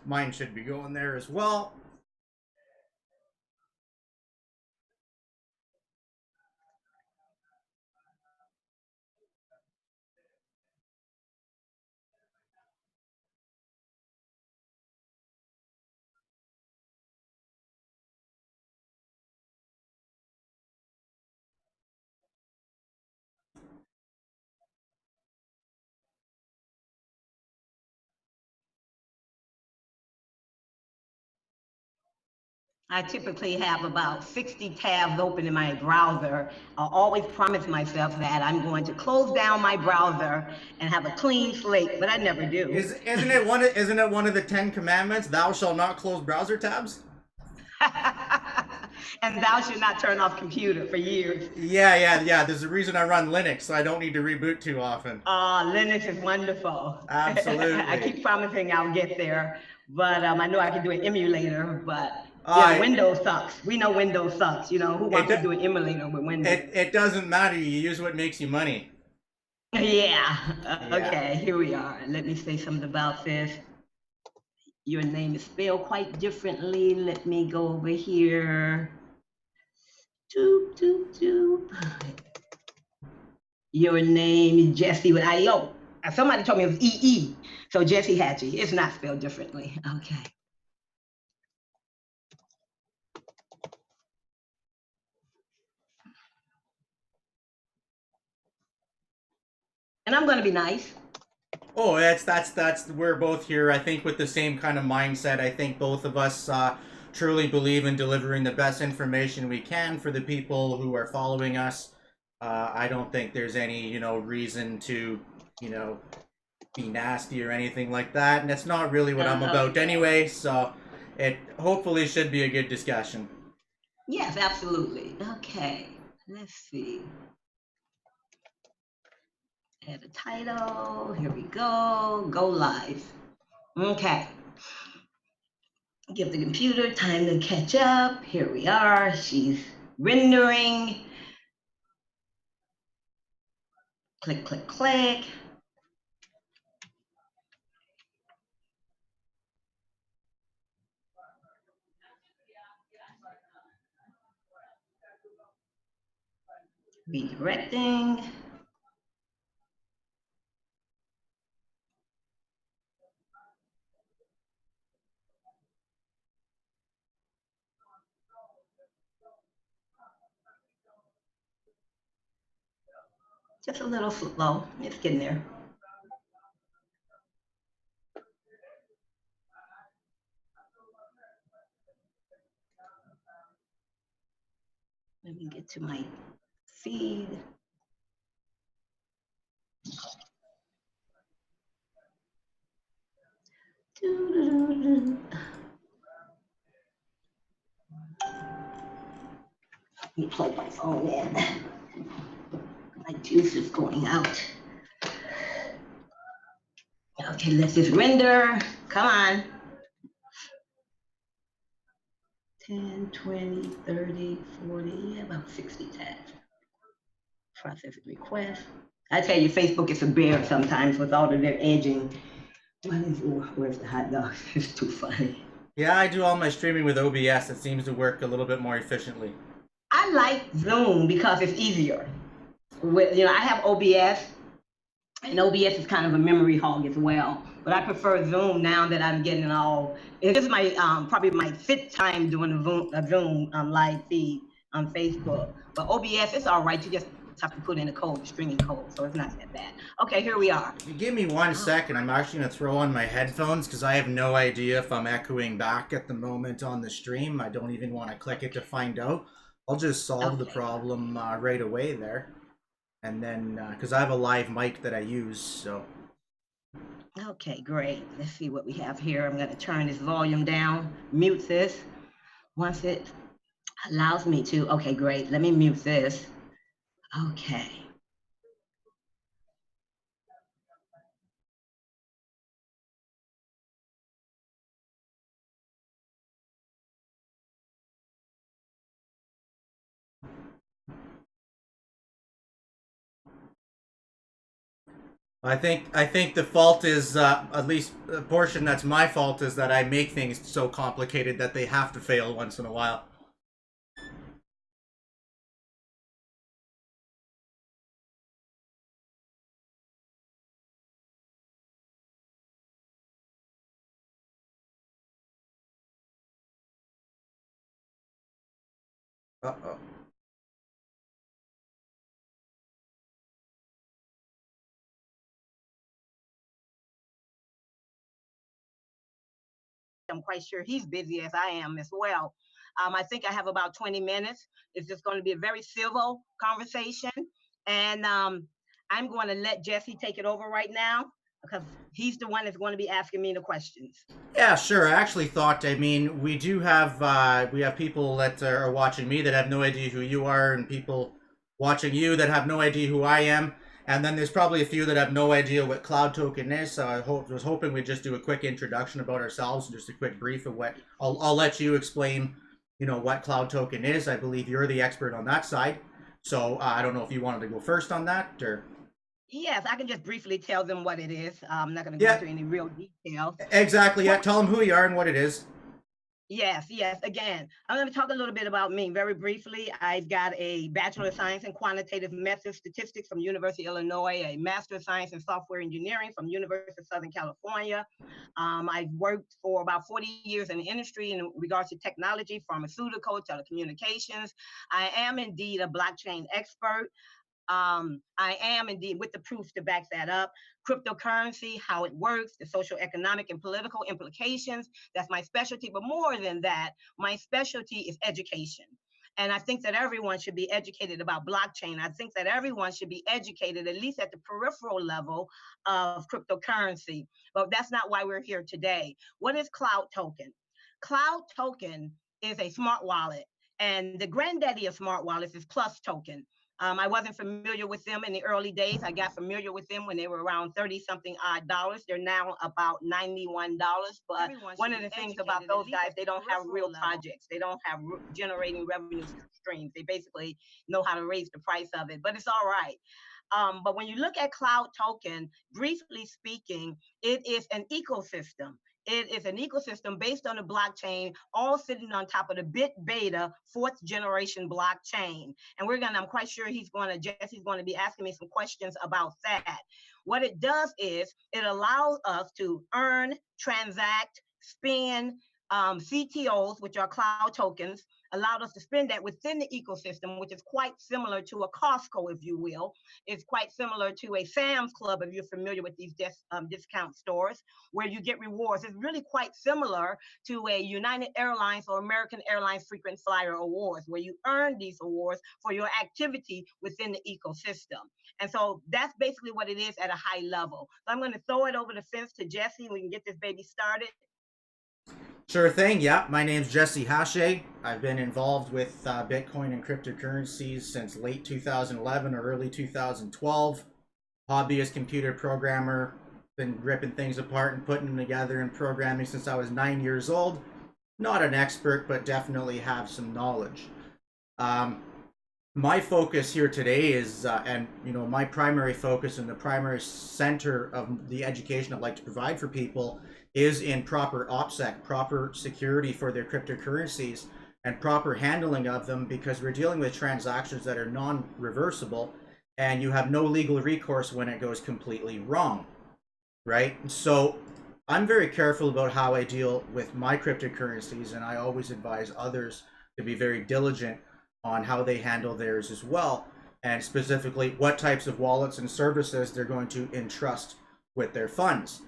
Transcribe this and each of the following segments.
Mine should be going there as well. I typically have about 60 tabs open in my browser. I always promise myself that I'm going to close down my browser and have a clean slate, but I never do. Isn't it one of the 10 commandments? Thou shalt not close browser tabs. And thou should not turn off computer for years. Yeah. There's a reason I run Linux, so I don't need to reboot too often. Linux is wonderful. Absolutely. I keep promising I'll get there, but I know I can do an emulator, but Windows sucks. We know Windows sucks. Who wants to do an emulator with Windows? It doesn't matter. You use what makes you money. Yeah. Okay, here we are. Let me say something about this. Your name is spelled quite differently. Let me go over here. Doop, doop, doop. Your name is Jesse with IO. Somebody told me it was EE. So Jesse Hatchie. It's not spelled differently. Okay. And I'm going to be nice. Oh, that's we're both here. I think with the same kind of mindset. I think both of us truly believe in delivering the best information we can for the people who are following us. I don't think there's any reason to be nasty or anything like that, and it's not really what I'm about anyway. So it hopefully should be a good discussion. Yes, absolutely. Okay, let's see. Add a title. Here we go. Go live. Okay. Give the computer time to catch up. Here we are. She's rendering. Click, click, click. Redirecting. Just a little slow. It's getting there. Let me get to my feed. Let me plug my phone in. My juice is going out. Okay, let's just render. Come on. 10, 20, 30, 40, about 60 tabs. Process request. I tell you, Facebook is a bear sometimes with all of their edging. Where's the hot dog? It's too funny. Yeah, I do all my streaming with OBS. It seems to work a little bit more efficiently. I like Zoom because it's easier. I have OBS, and OBS is kind of a memory hog as well. But I prefer Zoom now that I'm getting all. This is my probably my fifth time doing a Zoom live feed on Facebook. But OBS, it's all right. You just have to put in a code, the streaming code, so it's not that bad. Okay, here we are. Give me 1 second. I'm actually going to throw on my headphones because I have no idea if I'm echoing back at the moment on the stream. I don't even want to click it to find out. I'll just solve the problem right away there. And then, because I have a live mic that I use, so. Okay, great. Let's see what we have here. I'm going to turn this volume down, mute this once it allows me to. Okay, great. Let me mute this. Okay. I think the fault is at least a portion that's my fault is that I make things so complicated that they have to fail once in a while. Uh-oh. I'm quite sure he's busy as I am as well. I think I have about 20 minutes. It's just going to be a very civil conversation. And I'm going to let Jesse take it over right now because he's the one that's going to be asking me the questions. Yeah, sure. I actually thought. I mean, we have people that are watching me that have no idea who you are, and people watching you that have no idea who I am. And then there's probably a few that have no idea what Cloud Token is. So was hoping we'd just do a quick introduction about ourselves and just a quick brief of what. I'll let you explain. What Cloud Token is. I believe you're the expert on that side. So I don't know if you wanted to go first on that or. Yes, I can just briefly tell them what it is. I'm not going to go Yeah, into any real details. exactly. Yeah, What tell them who you are and what it is. Yes, yes. Again, I'm going to talk a little bit about me very briefly. I've got a Bachelor of Science in Quantitative Method Statistics from University of Illinois, a Master of Science in Software Engineering from University of Southern California. I've worked for about 40 years in the industry in regards to technology, pharmaceutical, telecommunications. I am indeed a blockchain expert. I am indeed with the proof to back that up. Cryptocurrency, how it works, the social, economic, and political implications. That's my specialty. But more than that, my specialty is education. And I think that everyone should be educated about blockchain. I think that everyone should be educated, at least at the peripheral level of cryptocurrency. But that's not why we're here today. What is Cloud Token? Cloud Token is a smart wallet. And the granddaddy of smart wallets is Plus Token. I wasn't familiar with them in the early days. I got familiar with them when they were around 30 something odd dollars. They're now about $91. But one of the things about those guys, they don't have real projects. They don't have generating revenue streams. They basically know how to raise the price of it, but it's all right. But when you look at Cloud Token, briefly speaking, it is an ecosystem. It is an ecosystem based on a blockchain, all sitting on top of the Bit Beta fourth generation blockchain. And I'm quite sure Jesse's going to be asking me some questions about that. What it does is it allows us to earn, transact, spend, CTOs, which are cloud tokens, allowed us to spend that within the ecosystem, which is quite similar to a Costco, if you will. It's quite similar to a Sam's Club, if you're familiar with these discount stores, where you get rewards. It's really quite similar to a United Airlines or American Airlines frequent flyer awards, where you earn these awards for your activity within the ecosystem. And so that's basically what it is at a high level. So I'm going to throw it over the fence to Jesse. We can get this baby started. Sure thing. Yeah, my name's Jesse Hache. I've been involved with Bitcoin and cryptocurrencies since late 2011 or early 2012. Hobbyist computer programmer. Been ripping things apart and putting them together and programming since I was 9 years old. Not an expert, but definitely have some knowledge. Um, my focus here today is, and my primary focus and the primary center of the education I'd like to provide for people is in proper OPSEC, proper security for their cryptocurrencies, and proper handling of them, because we're dealing with transactions that are non-reversible, and you have no legal recourse when it goes completely wrong, right? So I'm very careful about how I deal with my cryptocurrencies, and I always advise others to be very diligent on how they handle theirs as well, and specifically what types of wallets and services they're going to entrust with their funds.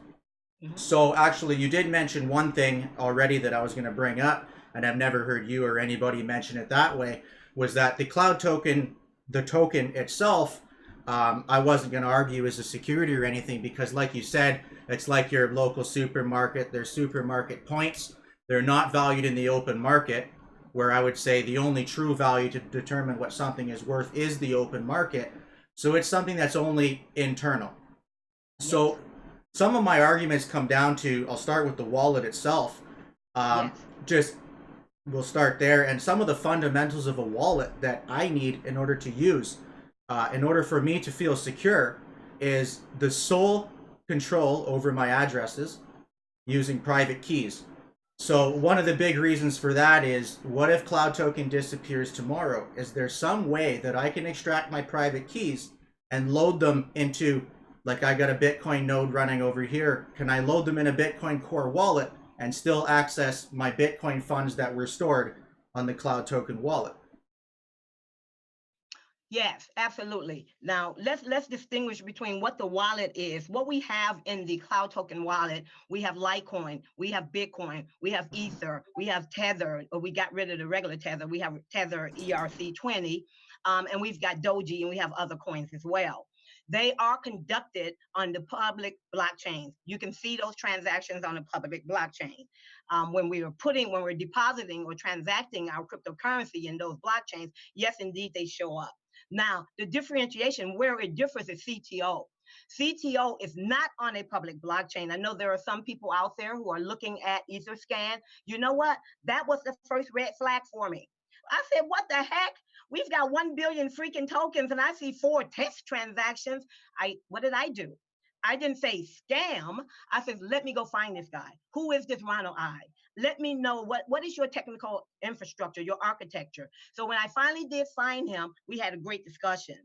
So actually, you did mention one thing already that I was going to bring up, and I've never heard you or anybody mention it that way, was that the cloud token, the token itself, I wasn't going to argue as a security or anything, because like you said, it's like your local supermarket. They're supermarket points. They're not valued in the open market, where I would say the only true value to determine what something is worth is the open market. So it's something that's only internal. So some of my arguments come down to, I'll start with the wallet itself. Just we'll start there. And some of the fundamentals of a wallet that I need in order to use, in order for me to feel secure, is the sole control over my addresses using private keys. So Yes. one of the big reasons for that is, what if Cloud Token disappears tomorrow? Is there some way that I can extract my private keys and load them into, like I got a Bitcoin node running over here, can I load them in a Bitcoin Core wallet and still access my Bitcoin funds that were stored on the Cloud Token wallet? Yes, absolutely. Now let's distinguish between what the wallet is. What we have in the Cloud Token wallet, we have Litecoin, we have Bitcoin, we have Ether, we have Tether, or we got rid of the regular Tether. We have Tether ERC20, and we've got Doji, and we have other coins as well. They are conducted on the public blockchains. You can see those transactions on the public blockchain. When we're depositing or transacting our cryptocurrency in those blockchains, yes, indeed, they show up. Now, the differentiation where it differs is CTO. CTO is not on a public blockchain. I know there are some people out there who are looking at Etherscan. You know what? That was the first red flag for me. I said, what the heck? We've got 1 billion freaking tokens and I see 4 test transactions. What did I do? I didn't say scam. I said, let me go find this guy. Who is this Ronald I? Let me know what is your technical infrastructure, your architecture. So when I finally did find him, we had a great discussion.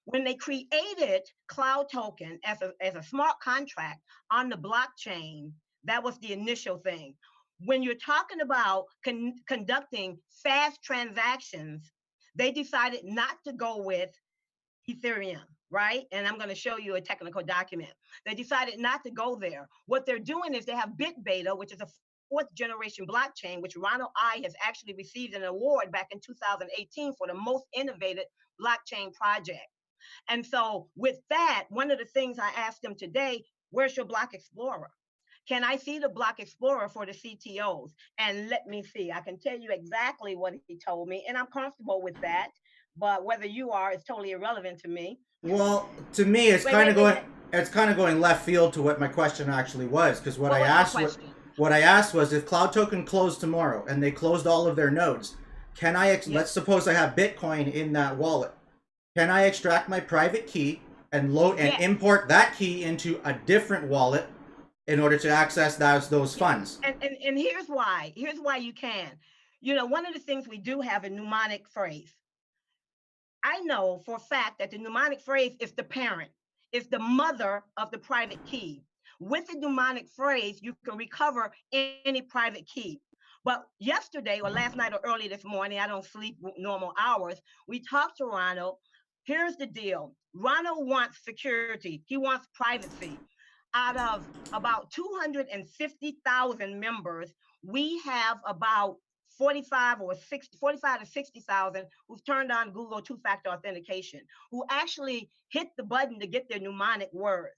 When they created Cloud Token as a smart contract on the blockchain, that was the initial thing. When you're talking about conducting fast transactions, they decided not to go with Ethereum, right? And I'm going to show you a technical document. They decided not to go there. What they're doing is they have BitBeta, which is a fourth generation blockchain, which Ronald I has actually received an award back in 2018 for the most innovative blockchain project. And so with that, one of the things I asked them today, where's your block explorer? Can I see the block explorer for the CTOs? And let me see, I can tell you exactly what he told me, and I'm comfortable with that. But whether you are is totally irrelevant to me. Well, to me, it's Wait, kind wait, of wait. going it's kind of going left field to what my question actually was, because What was your question? what I asked was, if Cloud Token closed tomorrow and they closed all of their nodes, can let's Yes. suppose I have Bitcoin in that wallet. Can I extract my private key and load and Yes. import that key into a different wallet in order to access those Yes. funds? And here's why. Here's why you can. You know, one of the things we do have a mnemonic phrase. I know for a fact that the mnemonic phrase is the parent, is the mother of the private key. With the mnemonic phrase, you can recover any private key. But yesterday or last night or early this morning, I don't sleep normal hours, we talked to Ronald. Here's the deal. Ronald wants security. He wants privacy. Out of about 250,000 members, we have about 45 to 60,000 who've turned on Google two-factor authentication, who actually hit the button to get their mnemonic words.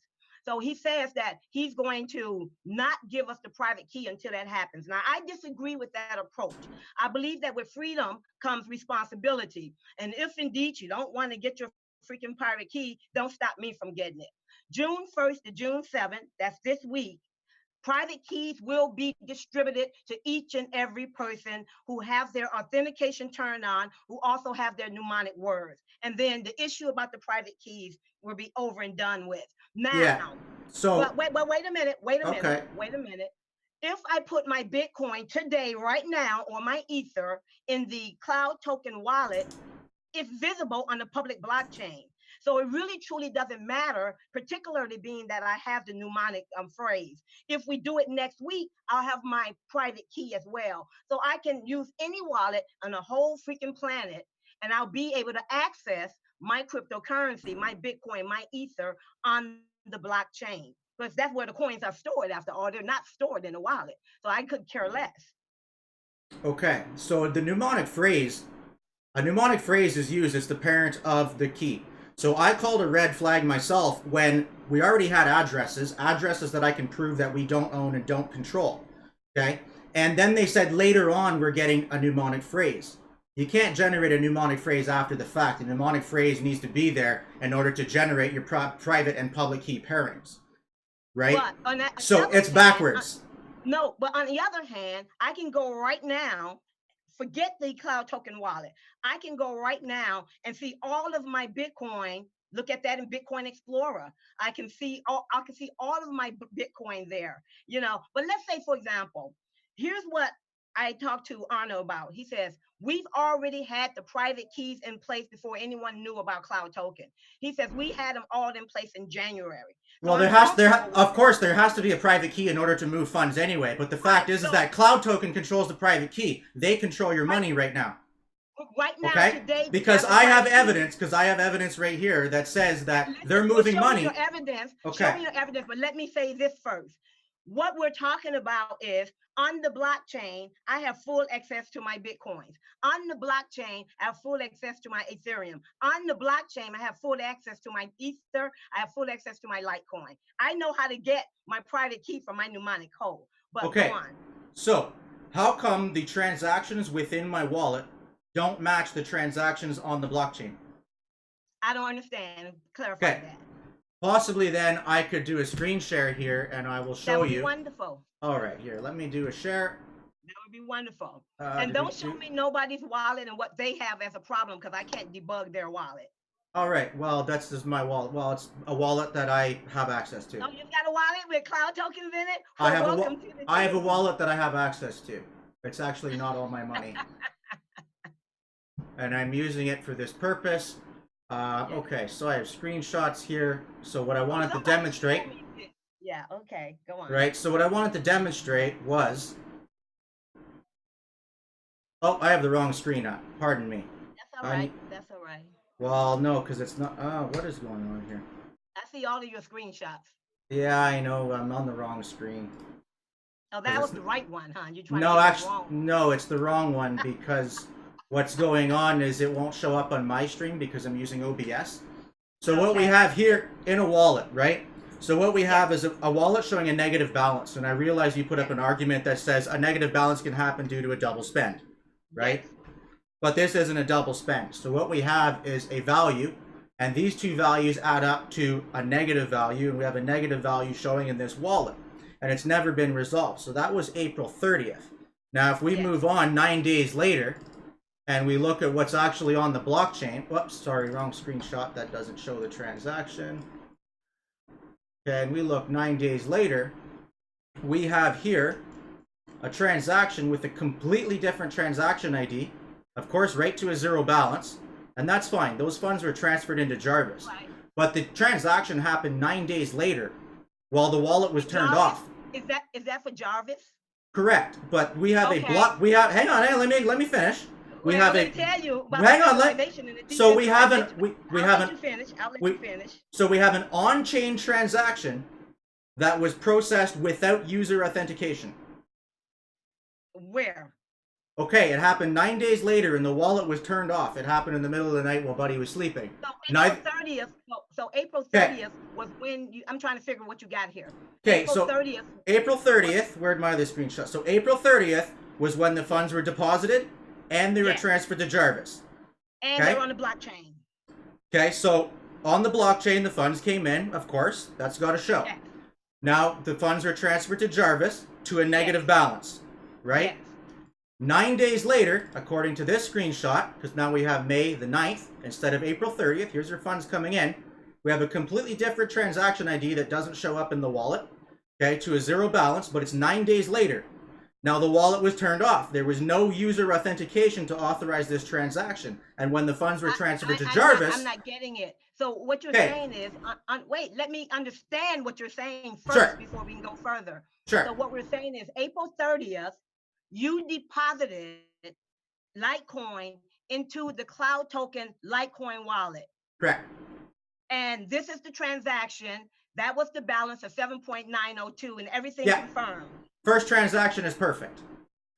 So he says that he's going to not give us the private key until that happens. Now, I disagree with that approach. I believe that with freedom comes responsibility. And if indeed you don't want to get your freaking private key, don't stop me from getting it. June 1st to June 7th, that's this week, private keys will be distributed to each and every person who have their authentication turned on, who also have their mnemonic words. And then the issue about the private keys will be over and done with. Yeah. Now, So, but wait a minute, okay. wait a minute. If I put my Bitcoin today, right now, or my Ether in the Cloud Token wallet, it's visible on the public blockchain. So it really truly doesn't matter, particularly being that I have the mnemonic phrase. If we do it next week, I'll have my private key as well. So I can use any wallet on the whole freaking planet, and I'll be able to access my cryptocurrency, my Bitcoin, my Ether on the blockchain. Because that's where the coins are stored after all. They're not stored in a wallet. So I could care less. Okay. So a mnemonic phrase is used as the parent of the key. So I called a red flag myself when we already had addresses that I can prove that we don't own and don't control. Okay? And then they said later on we're getting a mnemonic phrase. You can't generate a mnemonic phrase after the fact. A mnemonic phrase needs to be there in order to generate your private and public key pairings, right? But on the So other it's hand, backwards. no, but on the other hand, I can go right now, forget the Cloud Token wallet. I can go right now and see all of my Bitcoin Look at that in Bitcoin Explorer. I can see all of my Bitcoin there, But let's say, for example, here's what I talked to Arno about. He says, we've already had the private keys in place before anyone knew about Cloud Token. He says we had them all in place in January. Well, of course, there has to be a private key in order to move funds anyway. But the fact is that Cloud Token controls the private key. They control your money right now. Right now, okay? Today, because I have evidence. Because I have evidence right here that says that they're moving money. Show me your evidence. Okay. Show me your evidence. But let me say this first. What we're talking about is on the blockchain, I have full access to my Bitcoins. On the blockchain, I have full access to my Ethereum. On the blockchain, I have full access to my Ether. I have full access to my Litecoin. I know how to get my private key from my mnemonic code. But okay. Go on. So how come the transactions within my wallet don't match the transactions on the blockchain? I don't understand. Clarify that. Possibly then I could do a screen share here and I will show you. That would be wonderful. All right, here, let me do a share. That would be wonderful. And don't show me nobody's wallet and what they have as a problem, because I can't debug their wallet. All right, well, that's just my wallet. Well, it's a wallet that I have access to. Oh, you've got a wallet with Cloud Tokens in it? I have a wallet that I have access to. It's actually not all my money. And I'm using it for this purpose. Okay, so I have screenshots here. So what I wanted to demonstrate. Yeah, okay, go on. Right, so what I wanted to demonstrate was. Oh, I have the wrong screen up. Pardon me. That's all right. That's all right. Well, no, because it's not. What is going on here? I see all of your screenshots. Yeah, I know. I'm on the wrong screen. Oh, that was the right one, huh? You're trying no, to actually, no, it's the wrong one because. What's going on is it won't show up on my stream because I'm using OBS. So what we have here in a wallet, right? So what we have is a wallet showing a negative balance. And I realize you put up an argument that says a negative balance can happen due to a double spend, right? But this isn't a double spend. So what we have is a value, and these two values add up to a negative value, and we have a negative value showing in this wallet. And it's never been resolved. So that was April 30th. Now, if we move on 9 days later, and we look at what's actually on the blockchain. Whoops, sorry, wrong screenshot. That doesn't show the transaction. Okay, and we look 9 days later. We have here a transaction with a completely different transaction ID. Of course, right to a zero balance. And that's fine. Those funds were transferred into Jarvis. Right. But the transaction happened 9 days later while the wallet was turned off. Is that for Jarvis? Correct. But we have a block. Hang on, let me finish. We have a. Tell you about hang on, so we haven't. We haven't. I'll let you finish. So we have an on-chain transaction that was processed without user authentication. Where? Okay, it happened 9 days later, and the wallet was turned off. It happened in the middle of the night while Buddy was sleeping. So April 30th. So April 30th was when you. I'm trying to figure what you got here. Okay, April so 30th. April 30th. Where'd my other screenshot? So April 30th was when the funds were deposited. And they were transferred to Jarvis. And they're on the blockchain. Okay, so on the blockchain, the funds came in, of course. That's got to show. Yes. Now, the funds are transferred to Jarvis to a negative balance, right? Yes. 9 days later, according to this screenshot, because now we have May the 9th instead of April 30th, here's your funds coming in. We have a completely different transaction ID that doesn't show up in the wallet, okay, to a zero balance, but it's 9 days later. Now the wallet was turned off. There was no user authentication to authorize this transaction. And when the funds were transferred to Jarvis... I'm not getting it. So what you're saying is... wait, let me understand what you're saying first before we can go further. Sure. So what we're saying is April 30th, you deposited Litecoin into the Cloud Token Litecoin wallet. Correct. And this is the transaction. That was the balance of 7.902 and everything confirmed. First transaction is perfect.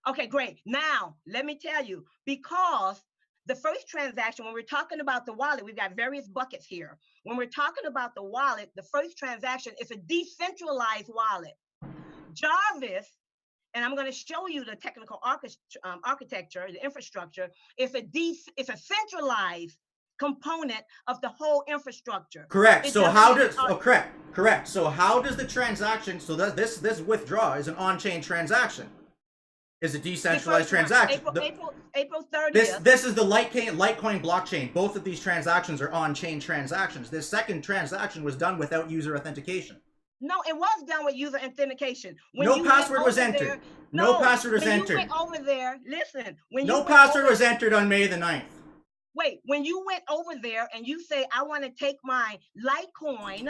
Okay, great. Now, let me tell you, because the first transaction, when we're talking about the wallet, we've got various buckets here. When we're talking about the wallet, the first transaction is a decentralized wallet. Jarvis, and I'm going to show you the technical architecture, the infrastructure, it's a centralized component of the whole infrastructure. Correct. So how does correct. So how does the transaction, so that this withdraw is an on-chain transaction. is a The decentralized first one, transaction. April This 30th. this is the Litecoin blockchain. Both of these transactions are on-chain transactions. This second transaction was done without user authentication. No, it was done with user authentication. When No you password went was over entered. there, No no, password was when you entered. went over there, listen, when you No went password over was entered on May the 9th. wait, when you went over there and you say, I want to take my Litecoin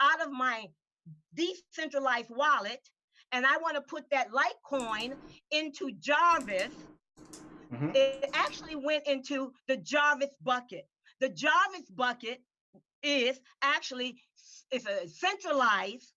out of my decentralized wallet and I want to put that Litecoin into Jarvis, it actually went into the Jarvis bucket. The Jarvis bucket is actually it's a centralized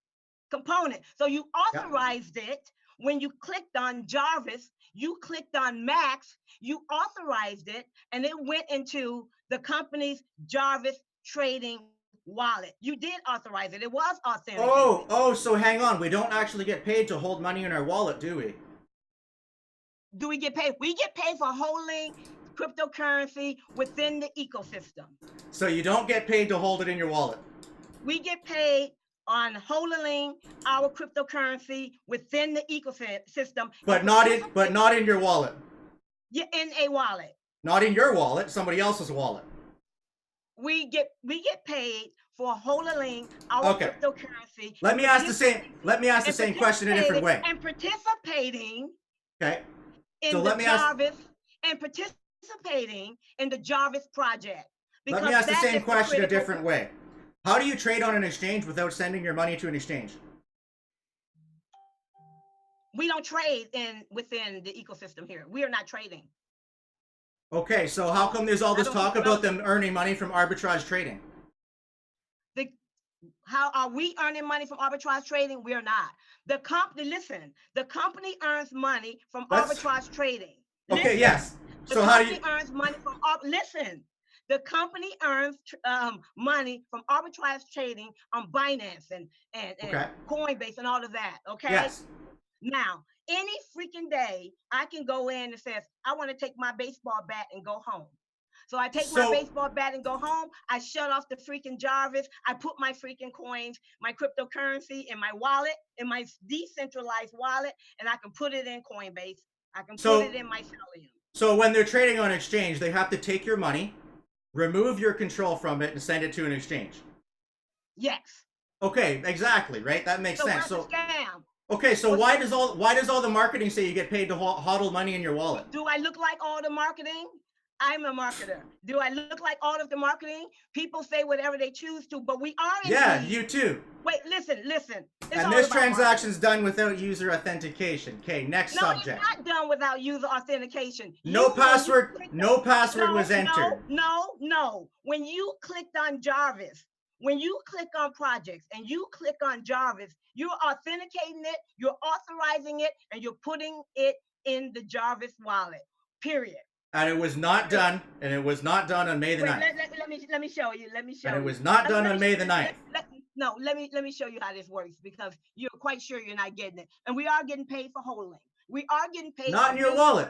component. So you authorized it when you clicked on Jarvis, you clicked on Max, you authorized it, and it went into the company's Jarvis trading wallet. You did authorize it. It was authenticated. Oh, so hang on. We don't actually get paid to hold money in our wallet, do we? Do we get paid? We get paid for holding cryptocurrency within the ecosystem. So you don't get paid to hold it in your wallet? We get paid on holding our cryptocurrency within the ecosystem, but not in your wallet. Yeah, in a wallet. Not in your wallet, somebody else's wallet. We get paid for holding our cryptocurrency. Let me ask the same question a different way. And participating. Okay. In the Jarvis and participating in the Jarvis project. Let me ask the same question a different way. How do you trade on an exchange without sending your money to an exchange? We don't trade within the ecosystem here. We are not trading. Okay, so how come there's all this talk about them earning money from arbitrage trading? How are we earning money from arbitrage trading? We are not. The company earns money from arbitrage trading. Okay, yes. So how do you earns money from the company earns money from arbitrage trading on Binance and Coinbase and all of that. Okay. Yes. Now, any freaking day, I can go in and says, I want to take my baseball bat and go home. So I take my baseball bat and go home. I shut off the freaking Jarvis. I put my freaking coins, my cryptocurrency in my wallet, in my decentralized wallet, and I can put it in Coinbase. I can put it in my Soliciting. So when they're trading on exchange, they have to take your money, remove your control from it, and send it to an exchange. Yes. Okay, exactly, right? That makes sense. So scam. Okay, so why does all the marketing say you get paid to hodl money in your wallet? Do I look like all the marketing? I'm a marketer. Do I look like all of the marketing? People say whatever they choose to, but we are. Yeah, you too. Wait, listen. And this transaction's done without user authentication. Okay, next subject. No, it's not done without user authentication. No password was entered. No. When you clicked on Jarvis, when you click on projects and you click on Jarvis, you're authenticating it, you're authorizing it, and you're putting it in the Jarvis wallet, period. And it was not done, on May the 9th. Let me show you. And it was not done on May the 9th. Let me show you how this works, because you're quite sure you're not getting it. And we are getting paid for holding. We are getting paid. Not in your wallet.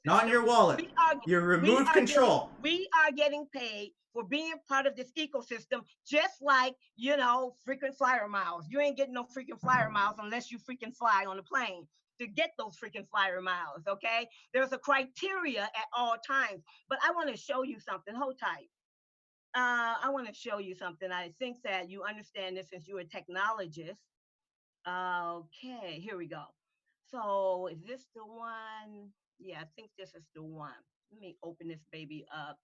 Not in your wallet. You removed control. We are getting paid for being part of this ecosystem, just like, freaking flyer miles. You ain't getting no freaking flyer miles unless you freaking fly on the plane to get those freaking flyer miles, okay? There's a criteria at all times. But I want to show you something. Hold tight. I want to show you something. I think that you understand this since you're a technologist. Okay, here we go. So is this the one? Yeah, I think this is the one. Let me open this baby up.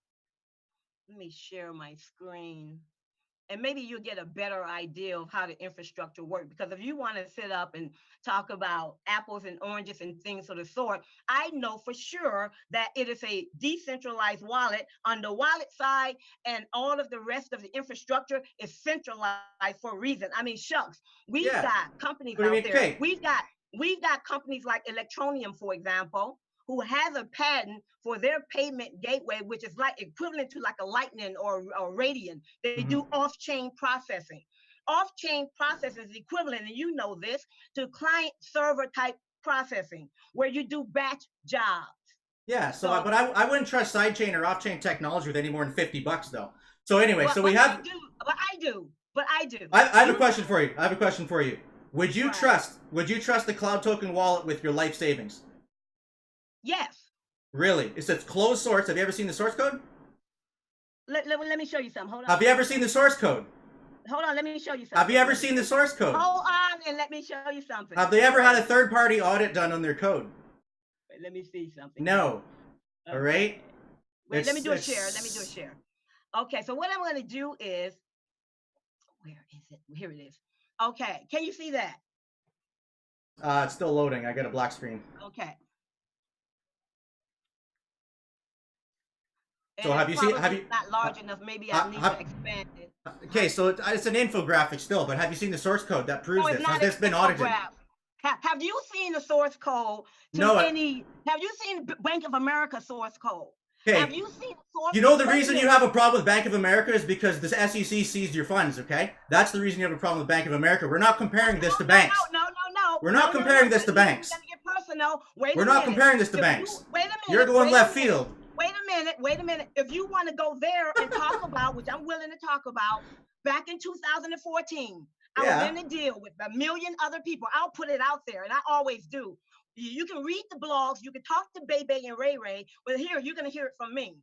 Let me share my screen. And maybe you'll get a better idea of how the infrastructure works. Because if you want to sit up and talk about apples and oranges and things of the sort, I know for sure that it is a decentralized wallet on the wallet side, and all of the rest of the infrastructure is centralized for a reason. I mean, shucks, we've got companies out there. We've got companies like Electronium, for example, who has a patent for their payment gateway, which is like equivalent to like a Lightning or Radian. They do off-chain processing. Off-chain processing is equivalent, and you know this, to client-server type processing, where you do batch jobs. Yeah, but I wouldn't trust sidechain or off-chain technology with any more than $50 though. So anyway, so we have. But I do. I have a question for you. Would you trust the Cloud Token wallet with your life savings? Yes. Really? It says closed source. Have you ever seen the source code? Let me show you something. Hold on. Have you ever seen the source code? Hold on. Let me show you something. Have you ever seen the source code? Hold on and let me show you something. Have they ever had a third-party audit done on their code? Wait, let me see something. No. Okay. All right? Wait, let me do a share. Let me do a share. Okay, so what I'm going to do is, where is it? Here it is. Okay, can you see that? It's still loading. I got a black screen. Okay. So have you seen? Have you? Not large enough. Maybe I need to expand it. Okay, so it's an infographic still, but have you seen the source code that proves this? Has this been audited? Have you seen the source code? No. Have you seen Bank of America source code? Okay. Have you seen the source? You know the reason you have a problem with Bank of America is because the SEC seized your funds. Okay, that's the reason you have a problem with Bank of America. We're not comparing this to banks. No. We're not comparing this to banks. We're not comparing this to banks. Wait a minute. You're going left field. Wait a minute. If you want to go there and talk about, which I'm willing to talk about, back in 2014, I was in a deal with a million other people. I'll put it out there, and I always do. You can read the blogs, you can talk to Bebe and Ray Ray, but here, you're going to hear it from me.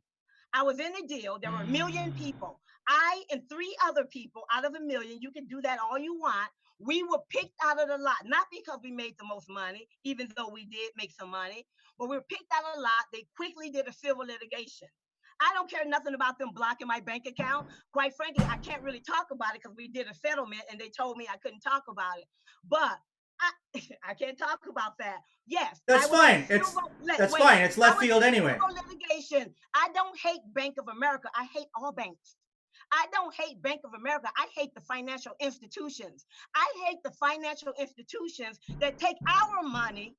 I was in a deal. There were a million people. I and 3 other people out of a million, you can do that all you want. We were picked out of the lot, not because we made the most money, even though we did make some money, but we were picked out of the lot. They quickly did a civil litigation. I don't care nothing about them blocking my bank account. Quite frankly, I can't really talk about it because we did a settlement and they told me I couldn't talk about it. But I can't talk about that. Yes. That's fine. That's fine. It's left field anyway. Litigation. I don't hate Bank of America. I hate all banks. I don't hate Bank of America. I hate the financial institutions. I hate the financial institutions that take our money.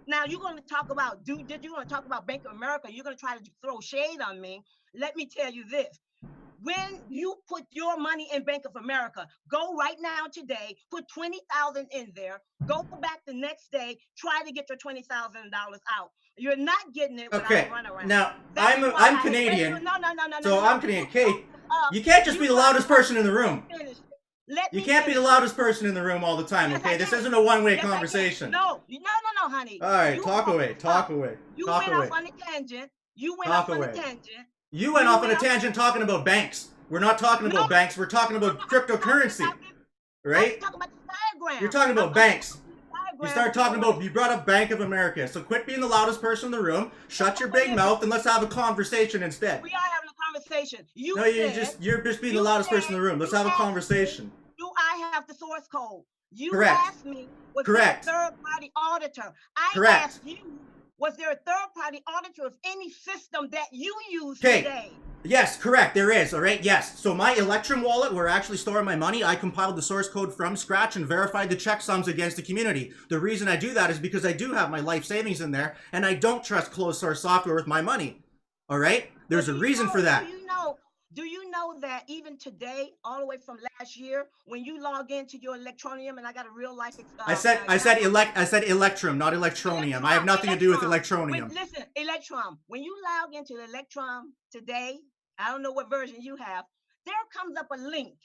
Now you're going to talk about, you're going to talk about Bank of America. You're going to try to throw shade on me. Let me tell you this. When you put your money in Bank of America, go right now today, put $20,000 in there, go back the next day, try to get your $20,000 out. You're not getting it without a runaround. Now, I'm Canadian. No. So I'm Canadian. Kate, you can't just be the loudest person in the room. You can't be the loudest person in the room all the time, okay? This isn't a one-way conversation. No, honey. All right, talk away. You went off on a tangent. You went off on a tangent talking about banks. We're not talking about banks. We're talking about cryptocurrency, right? You're talking about banks. You brought up Bank of America. So quit being the loudest person in the room. Shut your big mouth and let's have a conversation instead. We are having a conversation. You're just being the loudest person in the room. Let's have a conversation. Do I have the source code? You asked me, was there a third-party auditor? I asked you, was there a third-party auditor of any system that you use today? Yes, correct. There is. All right. Yes. So my Electrum wallet, where I actually store my money, I compiled the source code from scratch and verified the checksums against the community. The reason I do that is because I do have my life savings in there, and I don't trust closed source software with my money. All right. There's a reason for that. Do you know that even today, all the way from last year, when you log into your Electronium, and I got a real life. I said Electrum, not Electronium. I have nothing to do with Electronium. Listen, Electrum. When you log into the Electrum today, I don't know what version you have. There comes up a link.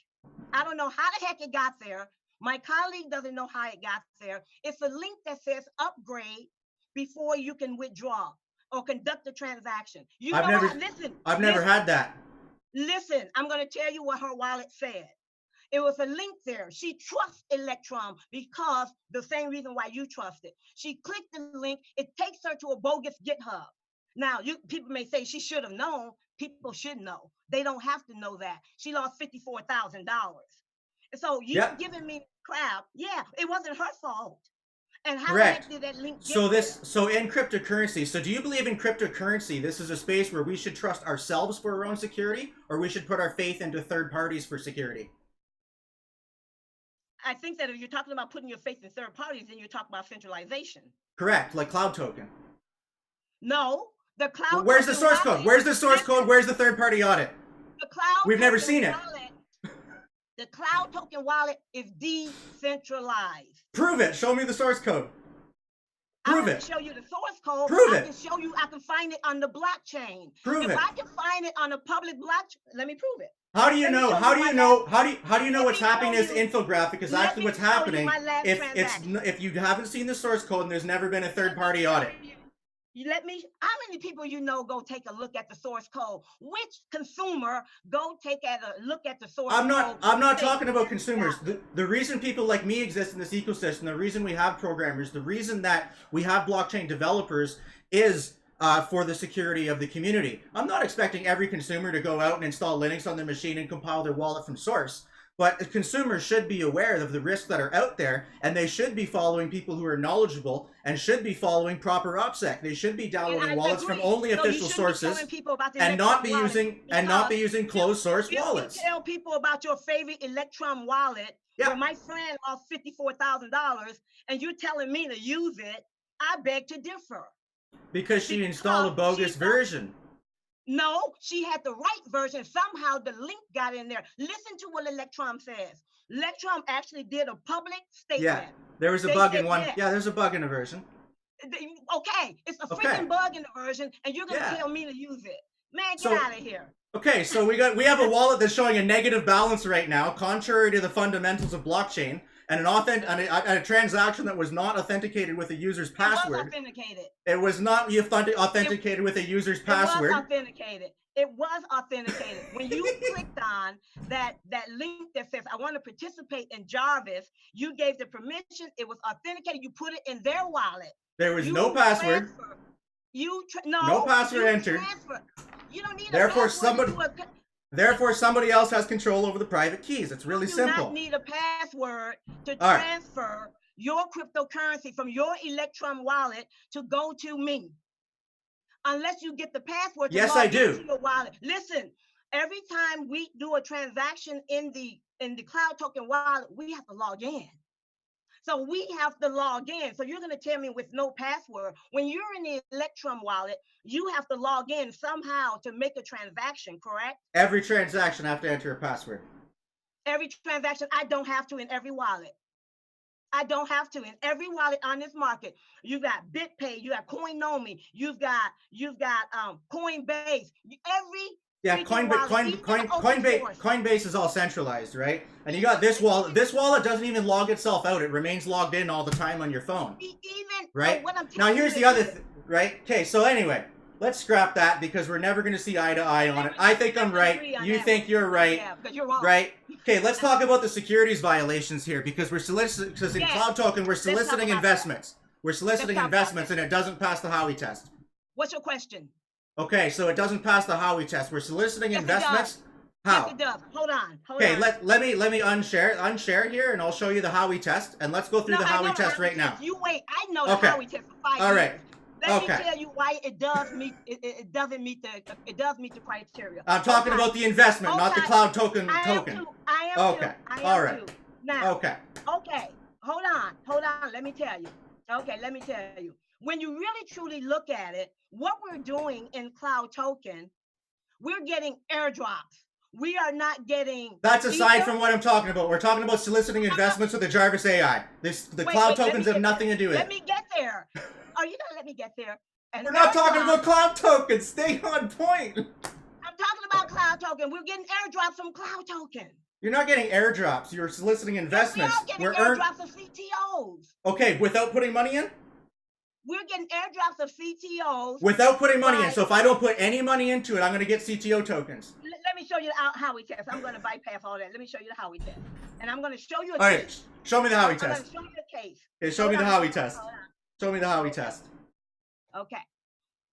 I don't know how the heck it got there. My colleague doesn't know how it got there. It's a link that says upgrade before you can withdraw or conduct a transaction. I've never had that. Listen, I'm going to tell you what her wallet said. It was a link there. She trusts Electrum because the same reason why you trust it. She clicked the link. It takes her to a bogus GitHub. Now, people may say she should have known. People should know. They don't have to know that. She lost $54,000. So you're giving me crap. Yeah, it wasn't her fault. And how did that link get there? So in cryptocurrency, so do you believe in cryptocurrency? This is a space where we should trust ourselves for our own security, or we should put our faith into third parties for security? I think that if you're talking about putting your faith in third parties, then you're talking about centralization. Correct, like Cloud Token. No, the Cloud. Well, where's the source code? Where's the source code? Where's the third party audit? The Cloud. We've never seen it. The Cloud Token wallet is decentralized. Prove it. Show me the source code. Prove it. I can show you the source code. Prove it. I can show you. I can find it on the blockchain. Prove it. If I can find it on a public blockchain, let me prove it. How do you know? How do you know? How do you know what's happening? This infographic is actually what's happening. If you haven't seen the source code and there's never been a third party audit. How many people you know go take a look at the source code? Which consumer go take a look at the source code? I'm not talking about consumers. The reason people like me exist in this ecosystem, the reason we have programmers, the reason that we have blockchain developers is for the security of the community. I'm not expecting every consumer to go out and install Linux on their machine and compile their wallet from source. But consumers should be aware of the risks that are out there, and they should be following people who are knowledgeable and should be following proper OPSEC. They should be downloading wallets from only official sources and not be using closed source wallets. You tell people about your favorite Electrum wallet, where my friend lost $54,000, and you're telling me to use it. I beg to differ. Because she installed a bogus version. No, she had the right version. Somehow the link got in there. Listen to what Electrum says. Electrum actually did a public statement. Yeah, there was a bug in one. Yeah, there's a bug in a version. Okay, it's a freaking bug in the version, and you're gonna tell me to use it. Man, get out of here. Okay, so we have a wallet that's showing a negative balance right now, contrary to the fundamentals of blockchain, and a transaction that was not authenticated with a user's password. It was authenticated. It was not authenticated with a user's password. It was authenticated. It was authenticated. When you clicked on that link that says, I want to participate in Jarvis, you gave the permission. It was authenticated. You put it in their wallet. There was no password. No password entered. You don't need a password. Therefore, somebody else has control over the private keys. It's really simple. You do not need a password to transfer your cryptocurrency from your Electrum wallet to go to me. Unless you get the password to log into your wallet. Listen, every time we do a transaction in the Cloud Token wallet, we have to log in. So we have to log in. So you're going to tell me with no password. When you're in the Electrum wallet, you have to log in somehow to make a transaction, correct? Every transaction, I have to enter a password. Every transaction, I don't have to in every wallet. I don't have to in every wallet on this market. You got BitPay, you got Coinomi, you've got Coinbase. Coinbase is all centralized, right? And you got this wallet. This wallet doesn't even log itself out. It remains logged in all the time on your phone. Right? Now here's the other thing, right? Okay, so anyway, let's scrap that because we're never going to see eye to eye on it. I think I'm right. You think you're right. Yeah, because you're wrong. Right? Okay, let's talk about the securities violations here because because in Cloud Token we're soliciting investments. We're soliciting investments and it doesn't pass the Howey test. What's your question? Okay, so it doesn't pass the Howey test. We're soliciting investments. How? Yes, it does. Hold on. Okay, let me unshare here, and I'll show you the Howey test, and let's go through the Howey test right now. You wait. I know the Howey test for 5 years. All right. Let me tell you why it does meet. It does meet the criteria. I'm talking about the investment, not the Cloud Token. I am too. All right. Now. Okay. Hold on. Let me tell you. When you really truly look at it, what we're doing in Cloud Token, we're getting airdrops. We are not getting. That's aside from what I'm talking about. We're talking about soliciting investments with the Jarvis AI. The Cloud Tokens have nothing to do with it. Let me get there. Are you gonna let me get there? We're not talking about Cloud Tokens. Stay on point. I'm talking about Cloud Token. We're getting airdrops from Cloud Token. You're not getting airdrops. You're soliciting investments. We're getting airdrops of CTOs. Okay, without putting money in? We're getting airdrops of CTOs. Without putting money in. So if I don't put any money into it, I'm going to get CTO tokens. Let me show you the Howey test. I'm going to bypass all that. Let me show you the Howey test. And I'm going to show you a case. All right, show me the Howey test. I'm going to show you the case. Okay, show me the Howey test. Show me the Howey test. Okay.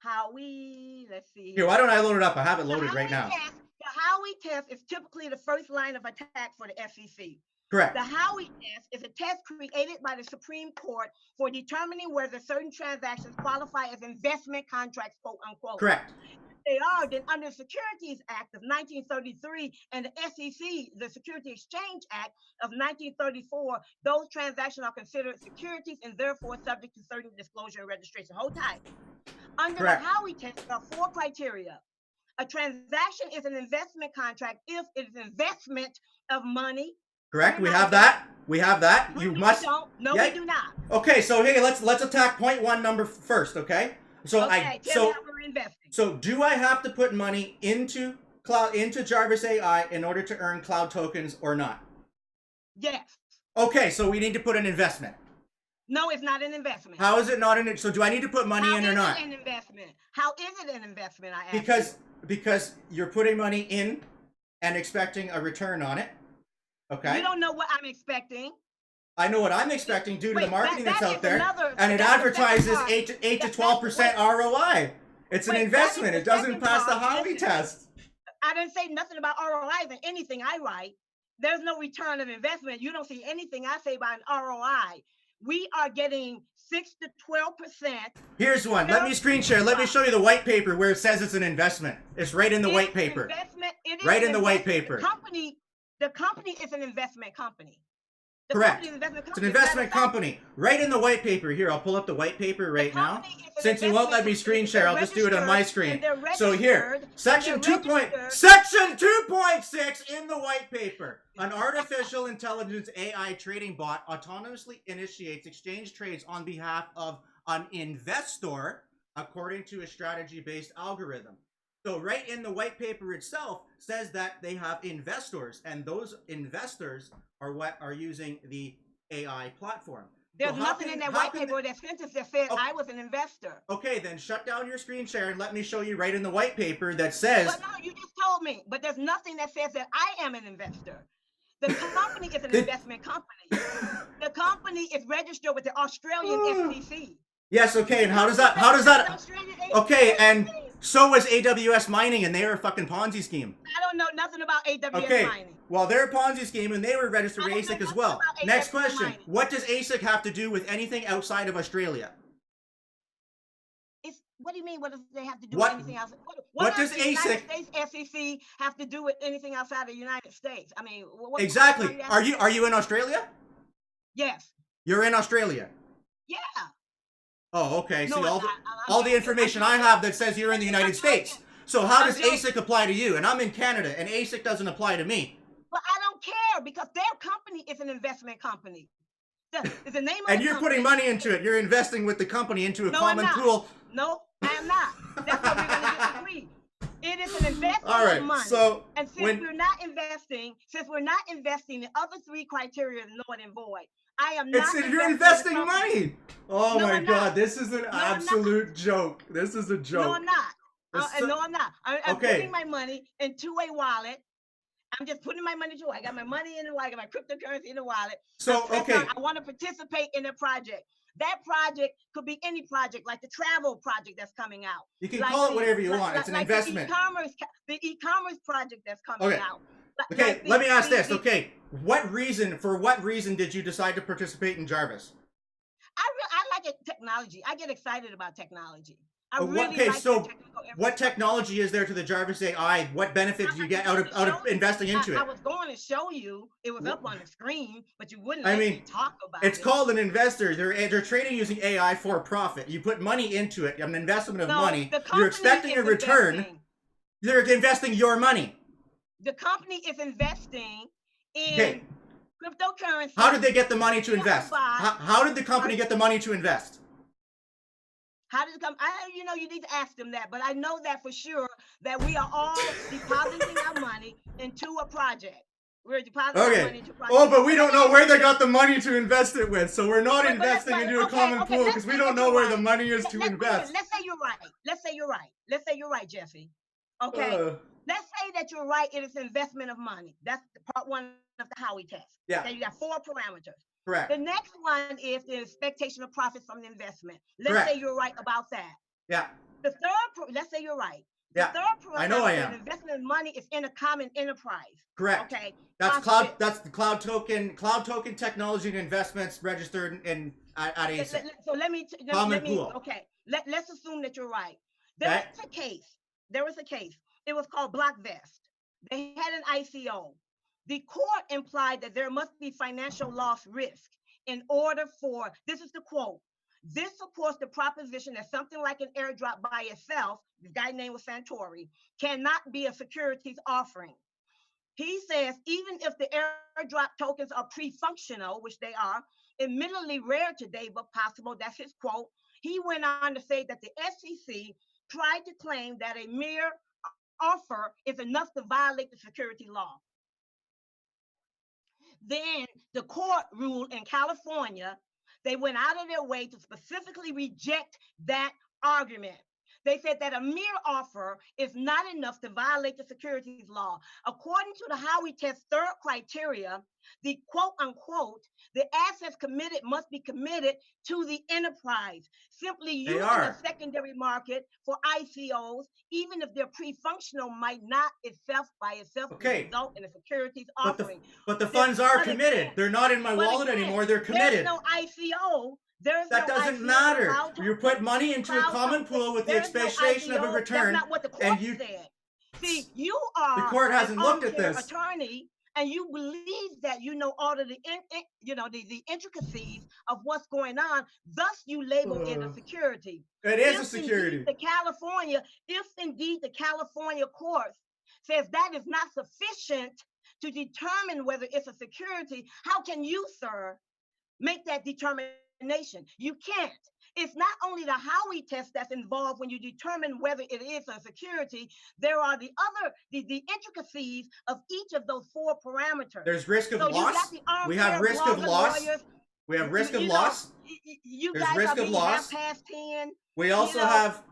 Howey, let's see. Here, why don't I load it up? I have it loaded right now. The Howey test is typically the first line of attack for the SEC. Correct. The Howey test is a test created by the Supreme Court for determining whether certain transactions qualify as investment contracts, quote unquote. Correct. If they are, then under the Securities Act of 1933 and the SEC, the Security Exchange Act of 1934, those transactions are considered securities and therefore subject to certain disclosure and registration. Hold tight. Under the Howey test, there are 4 criteria. A transaction is an investment contract if it is investment of money. Correct. We have that. You must. No, we do not. Okay, so hey, let's attack point 1 number first. Okay. So So do I have to put money into Jarvis AI in order to earn Cloud tokens or not? Yes. Okay, so we need to put an investment. No, it's not an investment. How is it not in it? So do I need to put money in or not? How is it an investment? How is it an investment? I ask Because you're putting money in and expecting a return on it. Okay. You don't know what I'm expecting. I know what I'm expecting due to the marketing that's out there, and it that's the advertises second part. 8 to 12% ROI. It's an investment. It doesn't pass the Howey test. I didn't say nothing about ROI in anything I write. There's no return of investment. You don't see anything I say about an ROI. We are getting 6 to 12%. Here's one. Let me screen share. Let me show you the white paper where it says it's an investment. It's right in the white paper. Investment. It is right an in the white investment. paper. The company is an investment company. Correct. It's an investment company. Right in the white paper. Here, I'll pull up the white paper right now. Since you won't let me screen share, I'll just do it on my screen. So here, section 2.6 in the white paper. An artificial intelligence AI trading bot autonomously initiates exchange trades on behalf of an investor according to a strategy-based algorithm. So right in the white paper itself says that they have investors, and those investors are what are using the AI platform. There's nothing in that white paper, that sentence that said I was an investor. Okay, then shut down your screen share and let me show you right in the white paper that says... But no, you just told me. But there's nothing that says that I am an investor. The company is an investment company. The company is registered with the Australian SEC. Yes, okay, and how does that... Okay, and so was AWS mining, and they were a fucking Ponzi scheme. I don't know nothing about AWS mining. Well, they're a Ponzi scheme, and they were registered with ASIC as well. Next question. What does ASIC have to do with anything outside of Australia? What do you mean, what does they have to do with anything else? What does the United States SEC have to do with anything outside of the United States? I mean, exactly. Are you in Australia? Yes. You're in Australia? Yeah. Oh, okay. See, all the information I have that says you're in the United States. So how does ASIC apply to you? And I'm in Canada, and ASIC doesn't apply to me. Well, I don't care, because their company is an investment company. It's the name of and you're putting money into it. You're investing with the company into a common pool. No, I am not. That's what we're going to disagree. It is an investment of money. So and since we're not investing the other three criteria, null and void. I am not. You're investing money. Oh no, my God, this is an absolute joke. This is a joke. No, I'm not. No, I'm not. I'm putting my money into a wallet. I'm just putting my money I got my money in the wallet. I got my cryptocurrency in the wallet. So, okay. I want to participate in a project. That project could be any project, like the travel project that's coming out. You can call it whatever you want. It's an investment. The e-commerce project that's coming out. Okay, let me ask this. Okay, for what reason did you decide to participate in Jarvis? I like technology. I get excited about technology. What technology is there to the Jarvis AI? What benefit did you get out of investing into it? I was going to show you. It was up on the screen, but you wouldn't let me talk about it. It's called an investor. They're trading using AI for profit. You put money into it, an investment of money. You're expecting a return. They're investing your money. The company is investing in cryptocurrency. How did they get the money to invest? How did the company get the money to invest? How does it come? You need to ask them that, but I know that for sure that we are all depositing our money into a project. We're depositing our money into a project. Oh, but we don't know where they got the money to invest it with, so we're not investing into a common pool because we don't know where the money is to invest. Let's say you're right. Let's say you're right, Jesse. Okay. Let's say that you're right. It is investment of money. That's part one of the Howey test. Yeah. Okay, you got 4 parameters. Correct. The next one is the expectation of profits from the investment. Let's say you're right about that. Yeah. The third, let's say you're right. The third parameter, I know I am. Investment of money is in a common enterprise. Correct. Okay. That's the cloud token technology and investments registered at ASIC. So let me pool. Okay. Let's assume that you're right. There was a case. It was called Blockvest. They had an ICO. The court implied that there must be financial loss risk in order for, this is the quote, this supports the proposition that something like an airdrop by itself, the guy's name was Santori, cannot be a securities offering. He says, even if the airdrop tokens are pre-functional, which they are, admittedly rare today, but possible, that's his quote. He went on to say that the SEC tried to claim that a mere offer is enough to violate the security law. Then the court ruled in California They went out of their way to specifically reject that argument. They said that a mere offer is not enough to violate the securities law. According to the Howey test third criteria, the quote unquote, the assets committed must be committed to the enterprise. Simply using a secondary market for ICOs, even if they're pre-functional, might not itself by itself result in a securities offering. But the funds are committed. They're not in my wallet anymore. They're committed. There's no ICO. That doesn't matter. You put money into a common pool with the expectation of a return. That's not what the court said. See, you are the court hasn't looked at this. Attorney, and you believe that you know all of the the intricacies of what's going on. Thus, you label it a security. It is a security. If indeed the California court says that is not sufficient to determine whether it's a security, how can you, sir, make that determination? You can't. It's not only the Howey test that's involved when you determine whether it is a security. There are the intricacies of each of those four parameters. There's risk of loss. We have risk of loss. We have risk of loss. There's risk of loss. Past 10. We also have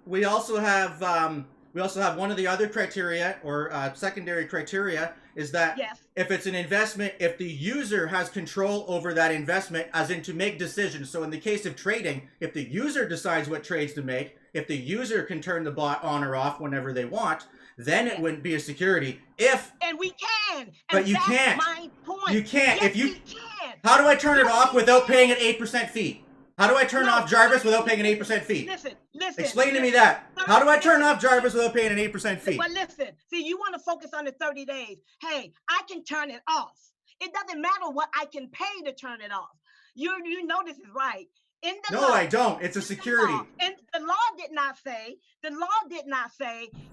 one of the other criteria or secondary criteria is that if it's an investment, if the user has control over that investment, as in to make decisions. So in the case of trading, if the user decides what trades to make, if the user can turn the bot on or off whenever they want, then it wouldn't be a security. And we can. But you can't. My point. You can't. Yes, if you we can. How do I turn it off without paying an 8% fee? How do I turn off Jarvis without paying an 8% fee? Listen. Explain to me that. How do I turn off Jarvis without paying an 8% fee? But listen, see, you want to focus on the 30 days. Hey, I can turn it off. It doesn't matter what I can pay to turn it off. You know this is right. In the law, I don't. It's a security. And the law did not say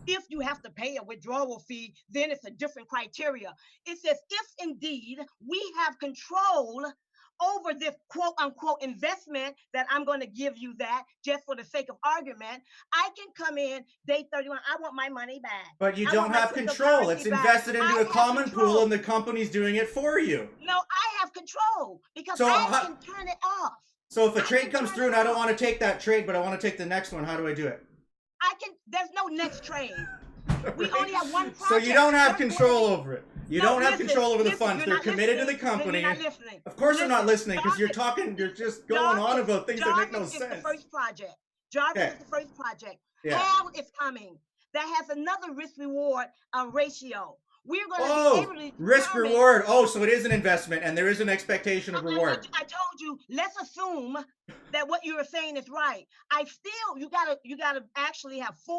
if you have to pay a withdrawal fee, then it's a different criteria. It says if indeed we have control over this quote unquote investment that I'm going to give you that just for the sake of argument, I can come in day 31. I want my money back. But you don't have control. It's invested into a common pool and the company's doing it for you. No, I have control because I can turn it off. So if a trade comes through and I don't want to take that trade, but I want to take the next one, how do I do it? There's no next trade. We only have one project. So you don't have control over it. You don't have control over the funds. They're committed to the company. Of course you're not listening because you're just going on about things that make no sense. Jarvis is the first project. Jarvis is the first project. HAL is coming. That has another risk-reward ratio. We're going to be able to risk-reward. Oh, so it is an investment and there is an expectation of reward. I told you, let's assume that what you were saying is right. You gotta actually have 4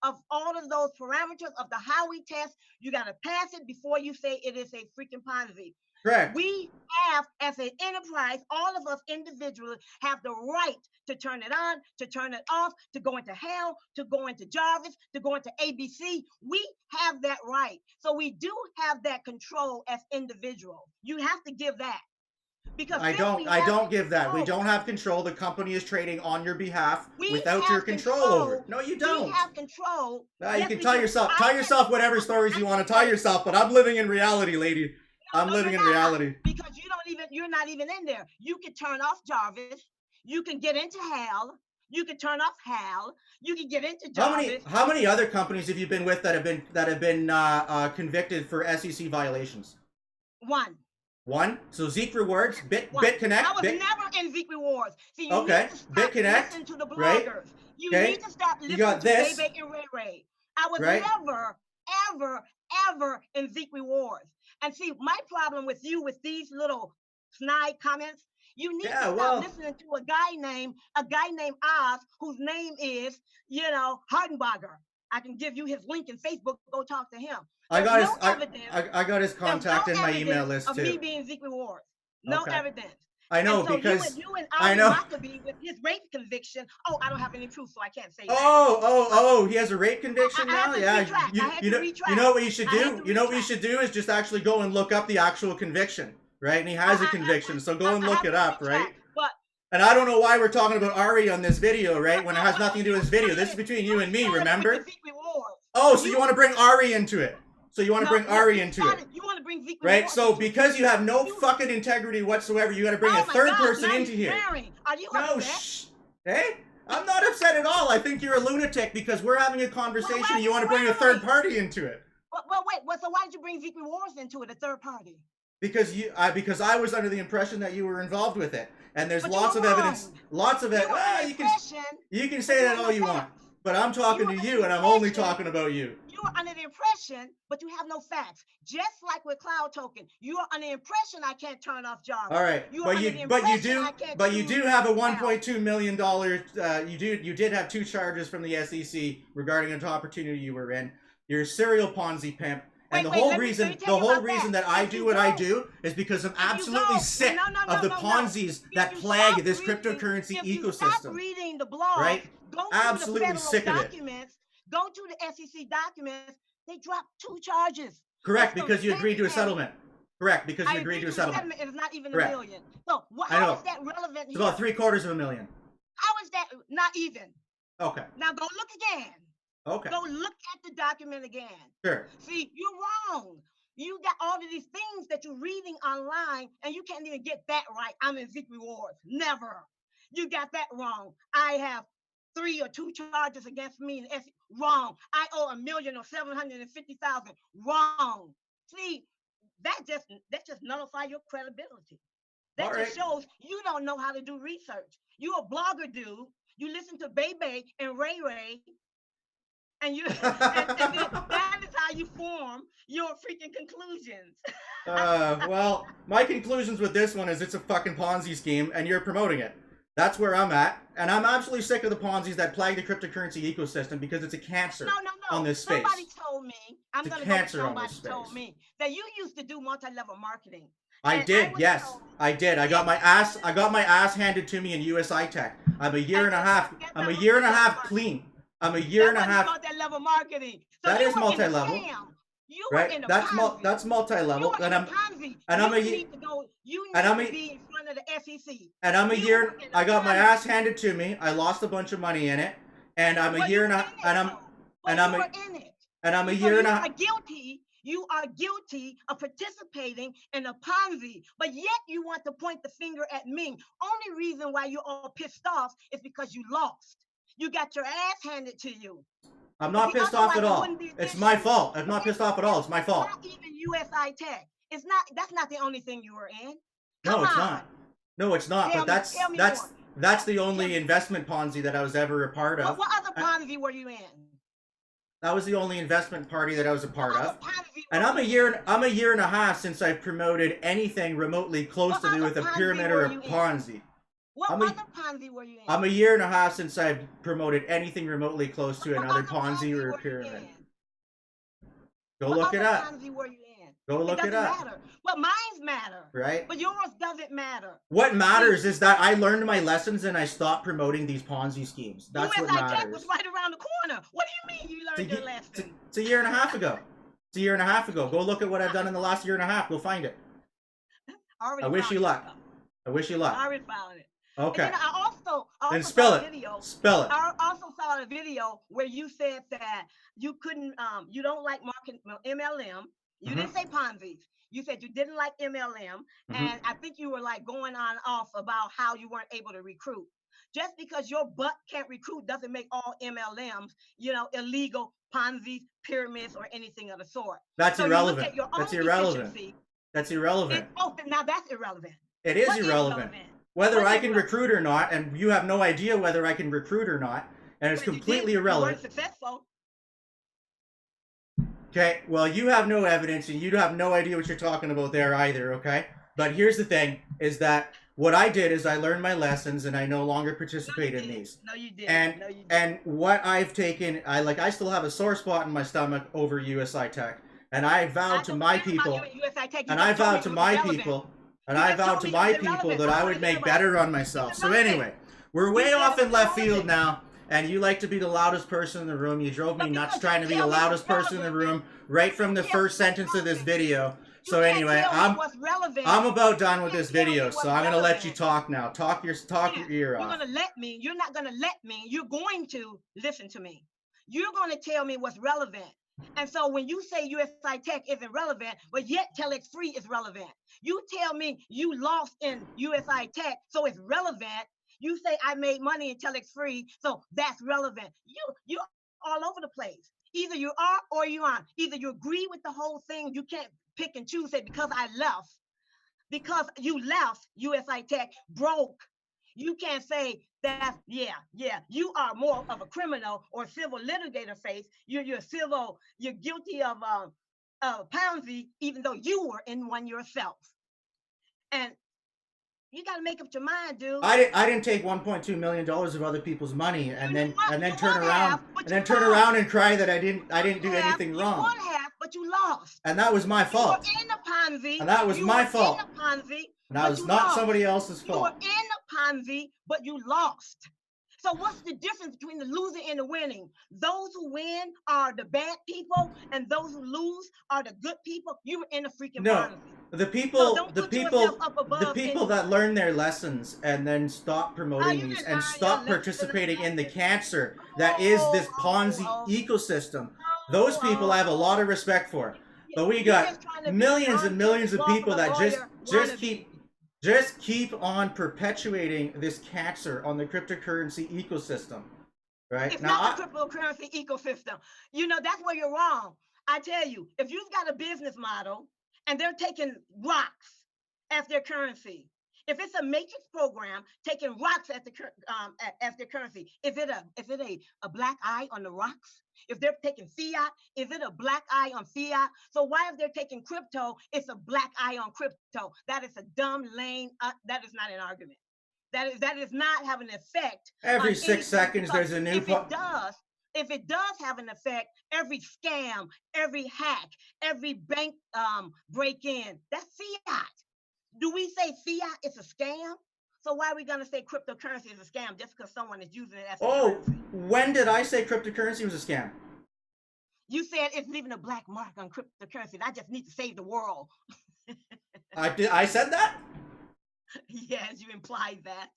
of all of those parameters of the Howey test. You gotta pass it before you say it is a freaking Ponzi. Correct. We have, as an enterprise, all of us individually have the right to turn it on, to turn it off, to go into HAL, to go into Jarvis, to go into ABC. We have that right. So we do have that control as individuals. You have to give that. Because I don't give that. We don't have control. The company is trading on your behalf without your control over it. No, you don't. We have control. You can tell yourself whatever stories you want to tell yourself, but I'm living in reality, lady. I'm living in reality. Because you're not even in there. You can turn off Jarvis. You can get into HAL. You can turn off HAL. You can get into Jarvis. How many other companies have you been with that have been convicted for SEC violations? One? So Zeke Rewards, BitConnect. I was never in Zeke Rewards. See, you need to stop BitConnect, listening to the bloggers. Right? You need to stop listening to Ray and Ray. I was never, ever in Zeke Rewards. And see, my problem with you with these little snide comments, you need to stop listening to a guy named Oz, whose name is, Hardenberger. I can give you his link in Facebook. Go talk to him. I got his contact in my email list too. Of me being Zeke Rewards. No evidence. I know, because you and I know with his rape conviction. Oh, I don't have any proof, so I can't say that. Oh, he has a rape conviction now? Yeah. You know what you should do? You know what you should do is just actually go and look up the actual conviction, right? And he has a conviction, so go and look it up, right? And I don't know why we're talking about Ari on this video, right? When it has nothing to do with this video. This is between you and me, remember? Oh, so you want to bring Ari into it? So you want to bring Ari into it. You want to bring Zeke, right? So because you have no fucking integrity whatsoever, you got to bring a third person into here. Are you no, hey, I'm not upset at all. I think you're a lunatic because we're having a conversation and you want to bring a third party into it. Well, wait. So why did you bring Zeke Rewards into it, a third party? Because I was under the impression that you were involved with it, and there's lots of evidence. Lots of it. You can say that all you want, but I'm talking to you, and I'm only talking about you. You are under the impression, but you have no facts. Just like with Cloud Token, you are under the impression I can't turn off Java. All right, but you do have a $1.2 million. You did have 2 charges from the SEC regarding an opportunity you were in. You're a serial Ponzi pimp. And the whole reason that I do what I do is because I'm absolutely sick of the Ponzi's that plague this cryptocurrency ecosystem. Stop reading the blog, right? Absolutely sick of it. Go to the SEC documents. They dropped 2 charges. Correct, because you agreed to a settlement. Correct, because you agreed to a settlement. It's not even $1 million. So how is that relevant? It's about $750,000. How is that not even? Okay. Now go look again. Okay. Go look at the document again. Sure. See, you're wrong. You got all of these things that you're reading online, and you can't even get that right. I'm in Zeke Rewards. Never. You got that wrong. I have 3 or 2 charges against me. Wrong. I owe $1 million or $750,000. Wrong. See, that just nullifies your credibility. That just shows you don't know how to do research. You're a blogger, dude. You listen to Bebe and Ray Ray. And you, and that is how you form your freaking conclusions. Well, my conclusions with this one is it's a fucking Ponzi scheme, and you're promoting it. That's where I'm at, and I'm absolutely sick of the Ponzi's that plague the cryptocurrency ecosystem because it's a cancer on this space. Somebody told me, somebody told me that you used to do multi-level marketing. I did, yes, I did. I got my ass handed to me in USI Tech. I'm a year and a half clean. I'm a year and a half. Multi-level marketing. So that is multi-level. Right? That's multi-level. And I'm a year. And I'm be in front of the SEC. And I'm a year. I got my ass handed to me. I lost a bunch of money in it. And I'm a year and a. And I'm a year and a half. You are guilty of participating in a Ponzi, but yet you want to point the finger at me. Only reason why you're all pissed off is because you lost. You got your ass handed to you. I'm not pissed off at all. It's my fault. I'm not pissed off at all. It's my fault. Not even USI Tech. It's not. That's not the only thing you were in. No, it's not. No, it's not. But that's the only investment Ponzi that I was ever a part of. What other Ponzi were you in? That was the only investment party that I was a part of. And I'm a year and a half since I've promoted anything remotely close to do with a pyramid or a Ponzi. What other Ponzi were you in? I'm a year and a half since I've promoted anything remotely close to another Ponzi or a pyramid. Go look it up. Ponzi were you in? Go look it up. Matter. Well, mine's matter. Right? But yours doesn't matter. What matters is that I learned my lessons and I stopped promoting these Ponzi schemes. That's what matters. Tech was right around the corner. What do you mean you learned your lesson? It's a year and a half ago. It's a year and a half ago. Go look at what I've done in the last year and a half. Go find it. I wish you luck. I wish you luck. I already found it. Okay. And then I also spell saw it. A video. Spell it. I also saw a video where you said that you couldn't, you don't like market MLM. You didn't say Ponzi's. You said you didn't like MLM, and I think you were like going on off about how you weren't able to recruit. Just because your butt can't recruit doesn't make all MLMs, illegal Ponzi's, pyramids, or anything of the sort. That's irrelevant. That's irrelevant. That's irrelevant. Now that's irrelevant. It is irrelevant. Whether I can recruit or not, and you have no idea whether I can recruit or not, and it's completely irrelevant. You weren't successful. Okay, well, you have no evidence, and you have no idea what you're talking about there either, okay? But here's the thing, is that what I did is I learned my lessons, and I no longer participate in these. No, you didn't. And what I've taken, I still have a sore spot in my stomach over USI Tech, and I vowed to my people, and I vowed to my people, that I would make better on myself. So anyway, we're way off in left field now. And you like to be the loudest person in the room. You drove me nuts trying to be the loudest person in the room right from the first sentence of this video. So anyway, I'm about done with this video, so I'm gonna let you talk now. Talk your ear off. You're gonna let me. You're not gonna let me. You're going to listen to me. You're gonna tell me what's relevant. And so when you say USI Tech isn't relevant, but yet Telex Free is relevant, you tell me you lost in USI Tech, so it's relevant. You say I made money in Telex Free, so that's relevant. You're all over the place. Either you are or you aren't. Either you agree with the whole thing. You can't pick and choose it because you left USI Tech broke. You can't say that, yeah, you are more of a criminal or civil litigator face. You're civil, you're guilty of Ponzi, even though you were in one yourself. And you got to make up your mind, dude. I didn't take $1.2 million of other people's money and then turn around and cry that I didn't do anything wrong. You would have, but you lost. And that was my fault. You were in a Ponzi. And that was my fault. In a Ponzi. And that was not somebody else's fault. You were in a Ponzi, but you lost. So what's the difference between the losing and the winning? Those who win are the bad people, and those who lose are the good people. You were in a freaking Ponzi. The people that learn their lessons and then stop promoting these and stop participating in the cancer that is this Ponzi ecosystem, those people I have a lot of respect for. But we got millions and millions of people that just keep on perpetuating this cancer on the cryptocurrency ecosystem, right? It's not the cryptocurrency ecosystem. You know, that's where you're wrong. I tell you, if you've got a business model and they're taking rocks as their currency, if it's a matrix program taking rocks as their currency, is it a black eye on the rocks? If they're taking fiat, is it a black eye on fiat? So why if they're taking crypto, it's a black eye on crypto? That is a dumb, lame, that is not an argument. That is not having an effect. Every 6 seconds there's a new... If it does have an effect, every scam, every hack, every bank break-in, that's fiat. Do we say fiat is a scam? So why are we going to say cryptocurrency is a scam just because someone is using it as a currency? When did I say cryptocurrency was a scam? You said it's leaving a black mark on cryptocurrency. I just need to save the world. I said that? Yes, you implied that.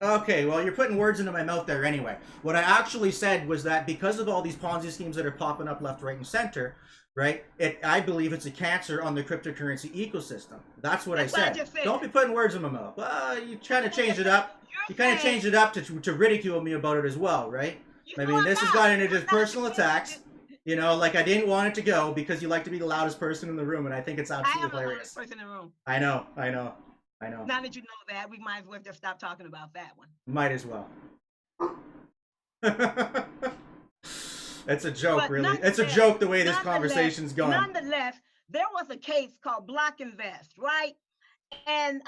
Okay, well, you're putting words into my mouth there anyway. What I actually said was that because of all these Ponzi schemes that are popping up left, right, and center, right, I believe it's a cancer on the cryptocurrency ecosystem. That's what I said. Don't be putting words in my mouth. You kind of changed it up. You kind of changed it up to ridicule me about it as well, right? I mean, this has got into just personal attacks. You know, like I didn't want it to go because you like to be the loudest person in the room, and I think it's absolutely hilarious. I am the loudest person in the room. I know. Now that you know that, we might as well just stop talking about that one. Might as well. It's a joke, really. It's a joke the way this conversation's going. Nonetheless, there was a case called Block Invest, right? And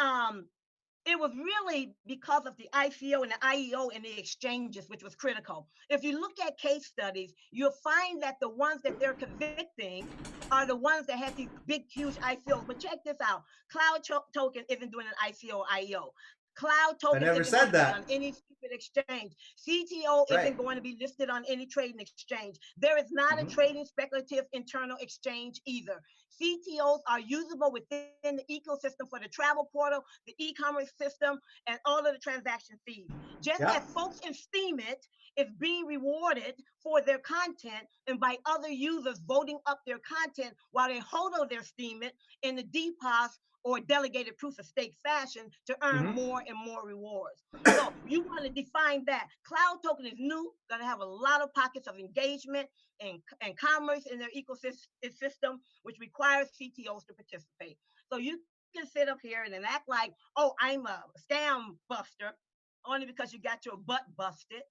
it was really because of the ICO and the IEO and the exchanges, which was critical. If you look at case studies, you'll find that the ones that they're convicting are the ones that have these big, huge ICOs. But check this out. Cloud Token isn't doing an ICO or IEO. Cloud Token isn't going on any stupid exchange. CTO isn't going to be listed on any trading exchange. There is not a trading speculative internal exchange either. CTOs are usable within the ecosystem for the travel portal, the e-commerce system, and all of the transaction fees. Just as folks in Steemit is being rewarded for their content and by other users voting up their content while they hold their Steemit in the DPoS or delegated proof of stake fashion to earn more and more rewards. So you want to define that. Cloud Token is new, going to have a lot of pockets of engagement and commerce in their ecosystem, which requires CTOs to participate. So you can sit up here and then act like, oh, I'm a scam buster, only because you got your butt busted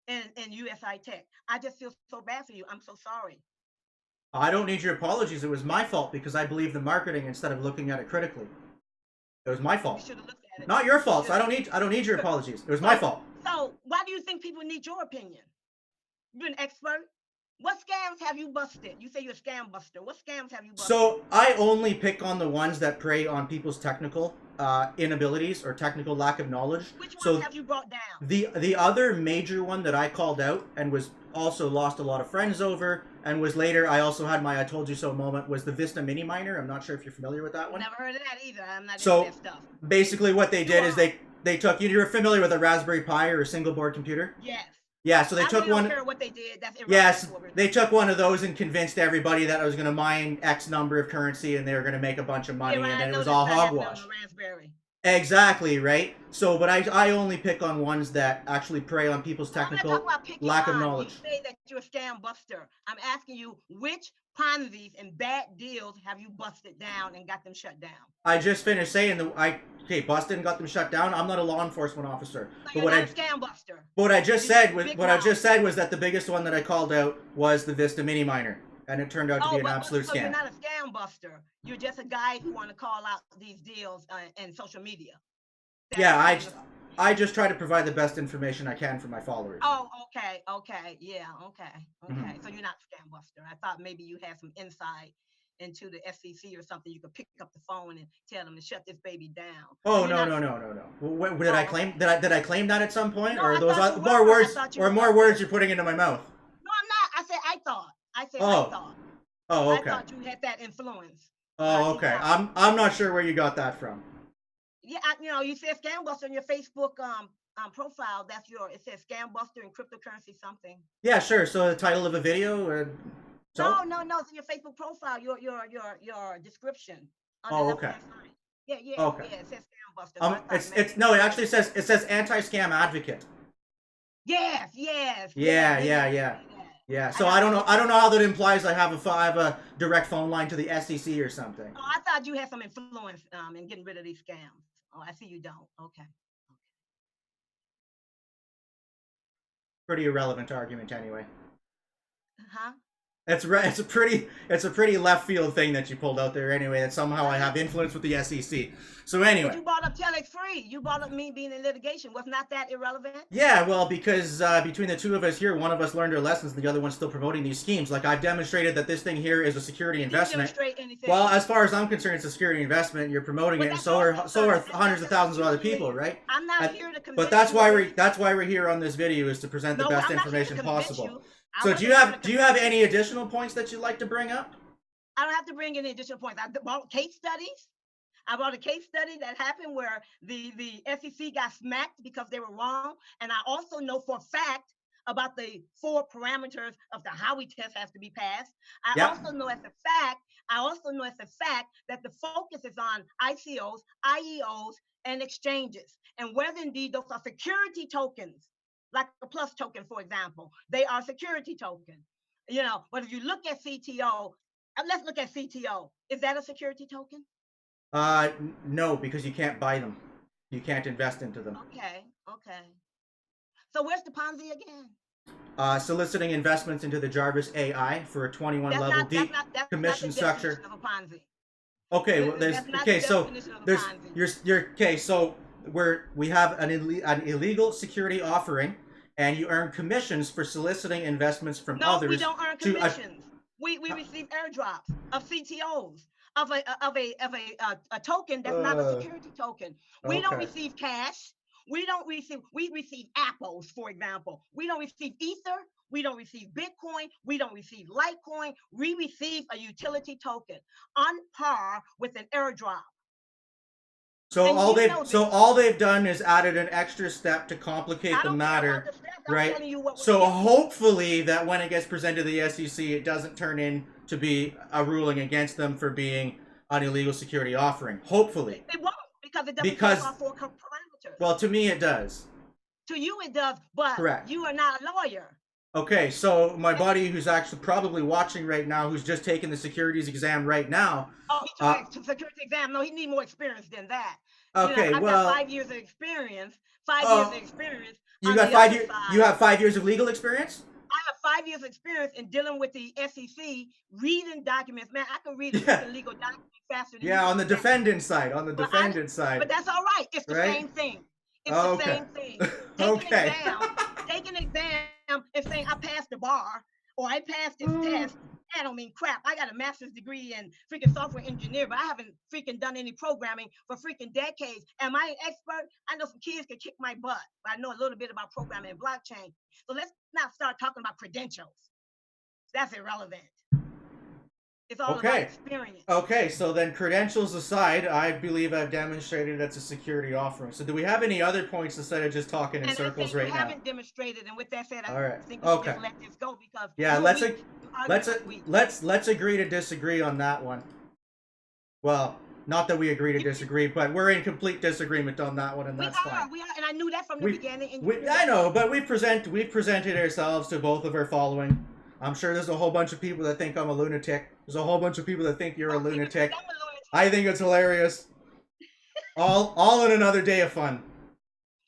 in USI Tech. I just feel so bad for you. I'm so sorry. I don't need your apologies. It was my fault because I believed the marketing instead of looking at it critically. It was my fault. Not your fault. So I don't need your apologies. It was my fault. So why do you think people need your opinion? You're an expert. What scams have you busted? You say you're a scam buster. What scams have you busted? So I only pick on the ones that prey on people's technical inabilities or technical lack of knowledge. Which ones have you brought down? The other major one that I called out and was also lost a lot of friends over and was later, I also had my I told you so moment, was the Vista Mini Miner. I'm not sure if you're familiar with that one. Never heard of that either. I'm not into that stuff. Basically what they did is they took, you're familiar with a Raspberry Pi or a single board computer? Yes. Yeah, so they I took really don't one. care what they did. That's irrelevant Yes, to what we're they doing. took one of those and convinced everybody that I was going to mine X number of currency and they were going to make a bunch of Yeah, money, and right. I then it know was that's all not happening on the hogwash. Raspberry. Exactly, right? So, but I only pick on ones that actually prey on people's No, I'm not talking technical about picking lack of on. You knowledge. say that you're a scam buster. I'm asking you which Ponzi's and bad deals have you busted down and got them shut down? I just finished saying that I okay busted and got them shut down. I'm not a law enforcement officer, So but you're not a scam buster. what I just You're just said a was big what I mouth. just said was that the biggest one that I called out was the Vista Mini Miner, and it turned out to be Oh, an but absolute so you're scam. not a scam buster. You're just a guy who want to call out these deals in social media. That's Yeah, what you I just try to provide the best information I can for my followers. Oh, okay, yeah, okay. Mhm. So you're not a scam buster. I thought maybe you had some insight into the SEC or something. You could pick up the phone and tell them to shut this baby down. So Oh you're no not a no scam. no no no. Did I Oh, claim okay. did I claim that at some point, No, or are I those thought you were. more I words thought you or were. more words you're putting into my mouth? No, I'm not. I said I thought. I said I Oh thought. oh I okay. thought you had that influence, but I Oh see you okay. don't. I'm not sure where you got that from. Yeah, you said scam buster on your Facebook profile. That's it says scam buster and cryptocurrency something. Yeah sure. So the title of a video, so No. It's in your Facebook profile. Your description on the oh left okay hand side. Yeah. okay. It says scam buster. So I thought It's maybe no. It you. actually says anti scam advocate. Yes. Yeah Maybe I yeah did yeah. see that. Yeah, I so gotta go look I at don't it. know how that implies I have a direct phone line to the SEC or something. Oh, I thought you had some influence in getting rid of these scams. Oh, I see you don't. Okay. Pretty irrelevant argument anyway. Huh? It's a pretty left field thing that you pulled out there anyway. That somehow I What? have influence with the SEC. So But anyway, you brought up telex free. You brought up me being in litigation. Was not that irrelevant? yeah, well, because between the two of us here, one of us learned our lessons, and the other one's still promoting these schemes. Like I've demonstrated that this thing here is a security You didn't investment. demonstrate Well, anything. as far as I'm concerned, it's a security investment. You're promoting it, But and that's your so are concern. That's hundreds not of just thousands of what other you people, believe. right? I'm not I, here to but convince you of anything. that's why we're here on this video is to present the No, best I'm not here to information convince possible. you. I So wasn't here to do you convince have you. any additional points that you'd like to bring up? I don't have to bring any additional points. I brought case studies. I brought a case study that happened where the SEC got smacked because they were wrong. And I also know for a fact about the 4 parameters of the Howey test has to be passed. Yep. I also know as a fact that the focus is on ICOs, IEOs, and exchanges, and whether indeed those are security tokens, like a plus token, for example, they are security token. But if you look at CTO, let's look at CTO. Is that a security token? No, because you can't buy them. You can't invest into them. Okay. So where's the Ponzi again? Soliciting investments into the Jarvis AI for a 21 That's level not that's deep not that's not the commission structure. definition of a Ponzi. Okay, well, there's That's not the okay, so definition of a there's Ponzi. you're okay, so we have an illegal security offering, and you earn commissions for soliciting investments from No, we others don't earn to commissions. We receive airdrops of CTOs of a token that's not a security token. We don't okay. receive cash. We receive apples, for example. We don't receive Ether. We don't receive Bitcoin. We don't receive Litecoin. We receive a utility token on par with an airdrop. And you know So this. all they've done is added an extra step to complicate I the don't care about matter, the steps. I'm right? telling you what we're So getting. hopefully that when it gets presented to the SEC, it doesn't turn in to be a ruling against them for being an illegal security offering. Hopefully, It won't because it doesn't check because our 4 parameters. well, to me it does. To you it does, but Correct. you are not a lawyer. Okay, so my buddy who's actually probably watching right now, who's just taking the securities exam right now. Oh, he took a security exam. No, he need more experience than that. Okay, I've got well, 5 years of experience. 5 years of oh, experience on the other you side. have 5 years of legal experience. I have 5 years experience in dealing with the SEC, reading documents. Man, I can read a Yeah, freaking legal document faster than you yeah, can on the understand. defendant side, on the But defendant side, but that's all right. It's the right? same thing. It's the Okay. same thing. Okay. Take an exam and saying I passed the bar or I passed this test. I don't mean crap. I got a master's degree in freaking software engineer, but I haven't freaking done any programming for freaking decades. Am I an expert? I know some kids can kick my butt, but I know a little bit about programming and blockchain. So let's not start talking about credentials. That's irrelevant. It's all about Okay. experience. Okay, so then credentials aside, I believe I've demonstrated that's a security offering. So do we have any other points instead of just talking in And I say circles you right now? haven't demonstrated. And with that said, I All right. think we should Okay. just let this go because Yeah, you're weak. You let's argument weak. let's agree to disagree on that one. Well, not that we agree to disagree, but we're in complete disagreement on that one, and that's fine. We are, and I knew that from the We, beginning. And we I know, but we've presented ourselves to both of our following. I'm sure there's a whole bunch of people that think I'm a lunatic. There's a whole bunch of people that think you're a lunatic. I'm a lunatic. I think it's hilarious. All in another day of fun.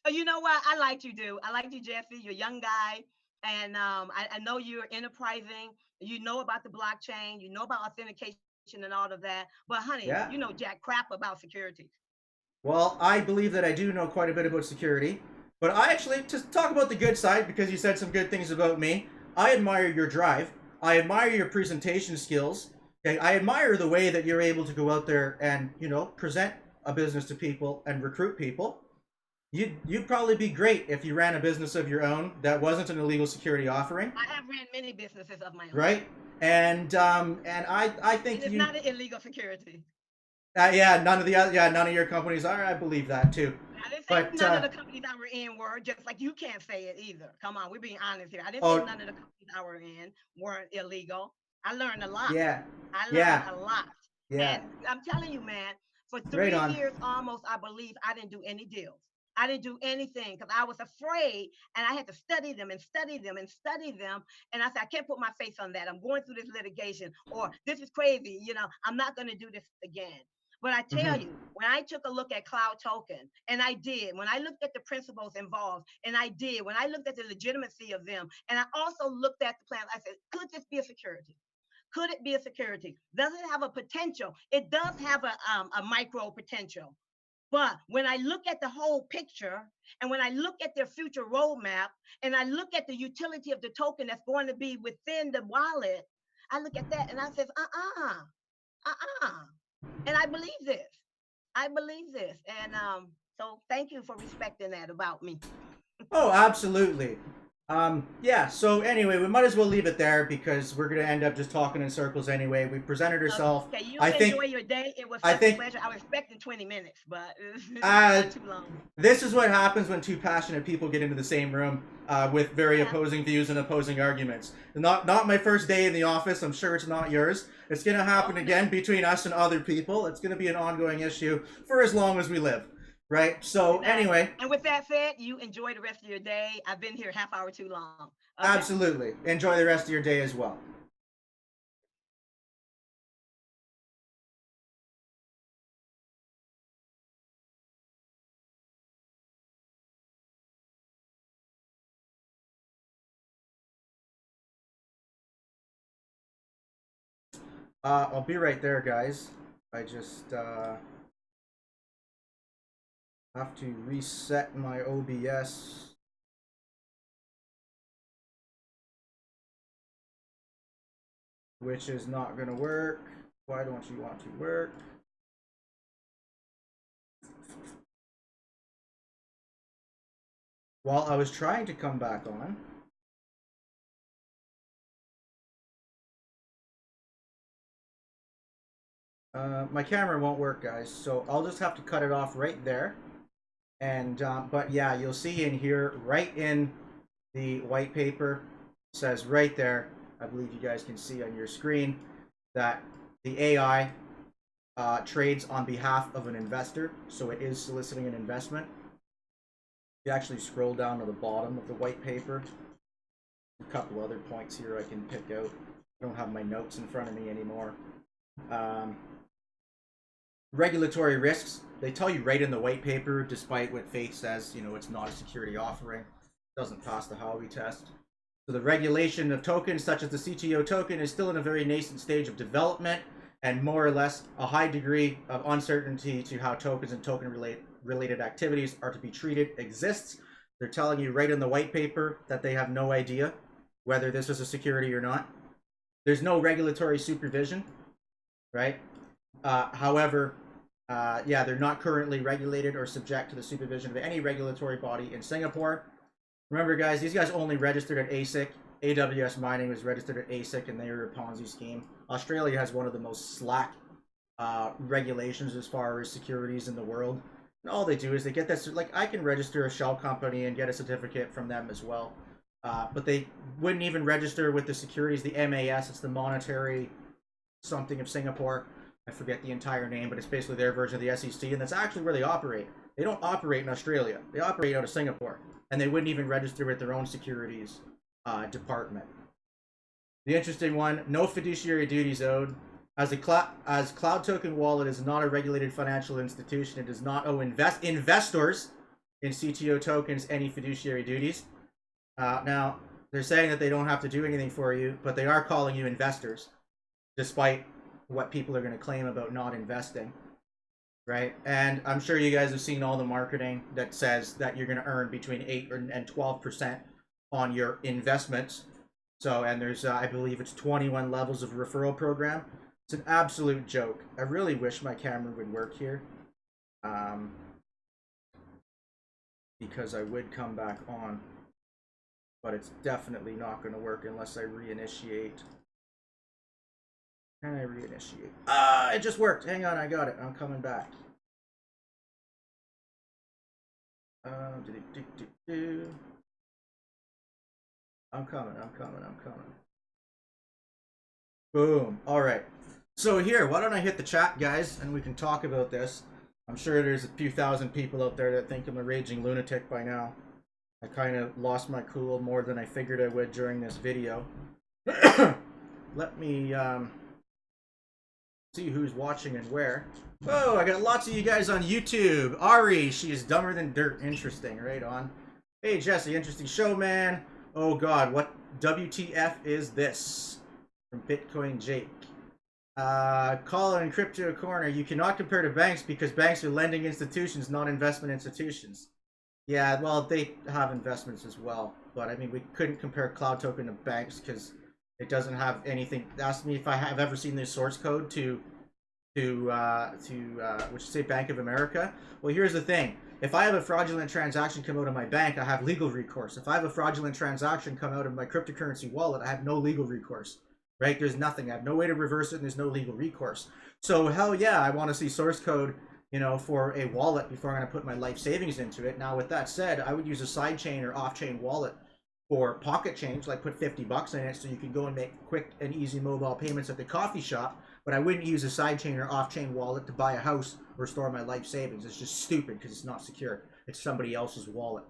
You know what? I like you, dude. I like you, Jesse. You're a young guy, and I know you're enterprising. You know about the blockchain. You know about authentication and all of that. But honey, Yeah. you know jack crap about security. Well, I believe that I do know quite a bit about security, but I actually, to talk about the good side, because you said some good things about me, I admire your drive. I admire your presentation skills. Okay, I admire the way that you're able to go out there and, present a business to people and recruit people. You'd probably be great if you ran a business of your own that wasn't an illegal security offering. I have ran many businesses of my own. Right? And I think and it's not an illegal security. none of your companies are. I believe that too. I didn't say none of the companies I were in were, just like you can't say it either. Come on, we're being honest here. I didn't say none of the companies I were in weren't illegal. I learned a lot. Yeah. I learned a lot. Yeah. And I'm telling you, man, for 3 years almost, I believe I didn't do any deals. I didn't do anything because I was afraid, and I had to study them and study them and study them. And I said, I can't put my face on that. I'm going through this litigation, or this is crazy. I'm not going to do this again. But I tell you, when I took a look at Cloud Token, and I did, when I looked at the principles involved, and I did, when I looked at the legitimacy of them, and I also looked at the plan, I said, could this be a security? Could it be a security? Does it have a potential? It does have a micro potential. But when I look at the whole picture, and when I look at their future roadmap, and I look at the utility of the token that's going to be within the wallet, I look at that and I says, and I believe this. I believe this. And so thank you for respecting that about me. Oh, absolutely. Yeah, so anyway, we might as well leave it there because we're going to end up just talking in circles anyway. We presented ourselves. Okay, you enjoy your day. It was such a pleasure. I was expecting 20 minutes, but it's not too long. This is what happens when two passionate people get into the same room with very opposing views and opposing arguments. Not my first day in the office. I'm sure it's not yours. It's going to happen again between us and other people. It's going to be an ongoing issue for as long as we live. Right. So anyway. And with that said, you enjoy the rest of your day. I've been here half hour too long. Okay. Absolutely. Enjoy the rest of your day as well. I'll be right there, guys. I just have to reset my OBS. Which is not going to work. Why don't you want to work? While I was trying to come back on, my camera won't work, guys, so I'll just have to cut it off right there. And but yeah, you'll see in here, right in the white paper, says right there, I believe you guys can see on your screen, that the AI trades on behalf of an investor, so it is soliciting an investment. If you actually scroll down to the bottom of the white paper, a couple other points here I can pick out. I don't have my notes in front of me anymore. Regulatory risks, they tell you right in the white paper, despite what Faith says, it's not a security offering. It doesn't pass the Howey test. So the regulation of tokens, such as the CTO token, is still in a very nascent stage of development, and more or less a high degree of uncertainty to how tokens and token-related activities are to be treated exists. They're telling you right in the white paper that they have no idea whether this is a security or not. There's no regulatory supervision, right? However, they're not currently regulated or subject to the supervision of any regulatory body in Singapore. Remember, guys, these guys only registered at ASIC AWS mining was registered at ASIC and they were a Ponzi scheme. Australia has one of the most slack regulations as far as securities in the world. And all they do is they get this, like, I can register a shell company and get a certificate from them as well. But they wouldn't even register with the securities, the MAS, it's the Monetary something of Singapore. I forget the entire name, but it's basically their version of the SEC, and that's actually where they operate. They don't operate in Australia. They operate out of Singapore, and they wouldn't even register with their own securities department. The interesting one, no fiduciary duties owed. As Cloud Token Wallet is not a regulated financial institution, it does not owe investors in CTO tokens any fiduciary duties. Now, they're saying that they don't have to do anything for you, but they are calling you investors, despite what people are going to claim about not investing, right? And I'm sure you guys have seen all the marketing that says that you're going to earn between 8 and 12% on your investments. So, and there's, I believe it's 21 levels of referral program. It's an absolute joke. I really wish my camera would work here, because I would come back on, but it's definitely not going to work unless I reinitiate. Can I reinitiate? It just worked. Hang on, I got it. I'm coming back. I'm coming. Boom. All right. So here, why don't I hit the chat, guys, and we can talk about this. I'm sure there's a few thousand people out there that think I'm a raging lunatic by now. I kind of lost my cool more than I figured I would during this video. Let me see who's watching and where. Whoa, I got lots of you guys on YouTube. Ari, she is dumber than dirt. Interesting, right on. Hey, Jesse, interesting show, man. Oh, God, what WTF is this? From Bitcoin Jake. Colin, Crypto Corner, you cannot compare to banks because banks are lending institutions, not investment institutions. Yeah, well, they have investments as well. But, I mean, we couldn't compare Cloud Token to banks because it doesn't have anything. Ask me if I have ever seen the source code to which say Bank of America. Well, here's the thing. If I have a fraudulent transaction come out of my bank, I have legal recourse. If I have a fraudulent transaction come out of my cryptocurrency wallet, I have no legal recourse. Right? There's nothing. I have no way to reverse it, and there's no legal recourse. So, hell yeah, I want to see source code, you know, for a wallet before I'm going to put my life savings into it. Now, with that said, I would use a sidechain or off-chain wallet for pocket change, like put 50 bucks in it so you can go and make quick and easy mobile payments at the coffee shop. But I wouldn't use a sidechain or off-chain wallet to buy a house or store my life savings. It's just stupid because it's not secure. It's somebody else's wallet.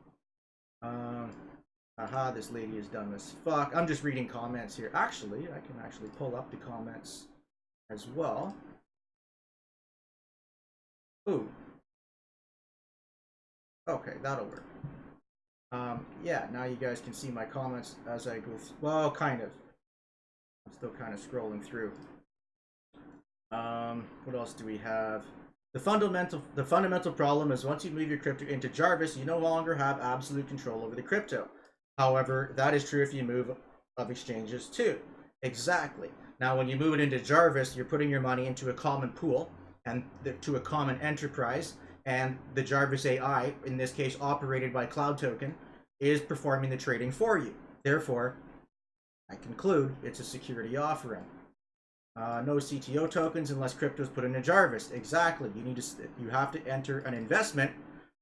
Aha, this lady is dumb as fuck. I'm just reading comments here. Actually, I can actually pull up the comments as well. Ooh. Okay, that'll work. Yeah, now you guys can see my comments as I go through. Well, kind of. I'm still kind of scrolling through. What else do we have? The fundamental problem is once you move your crypto into Jarvis, you no longer have absolute control over the crypto. However, that is true if you move of exchanges too. Exactly. Now, when you move it into Jarvis, you're putting your money into a common pool and to a common enterprise, and the Jarvis AI, in this case operated by Cloud Token, is performing the trading for you. Therefore, I conclude it's a security offering. No CTO tokens unless crypto is put into Jarvis. Exactly. You have to enter an investment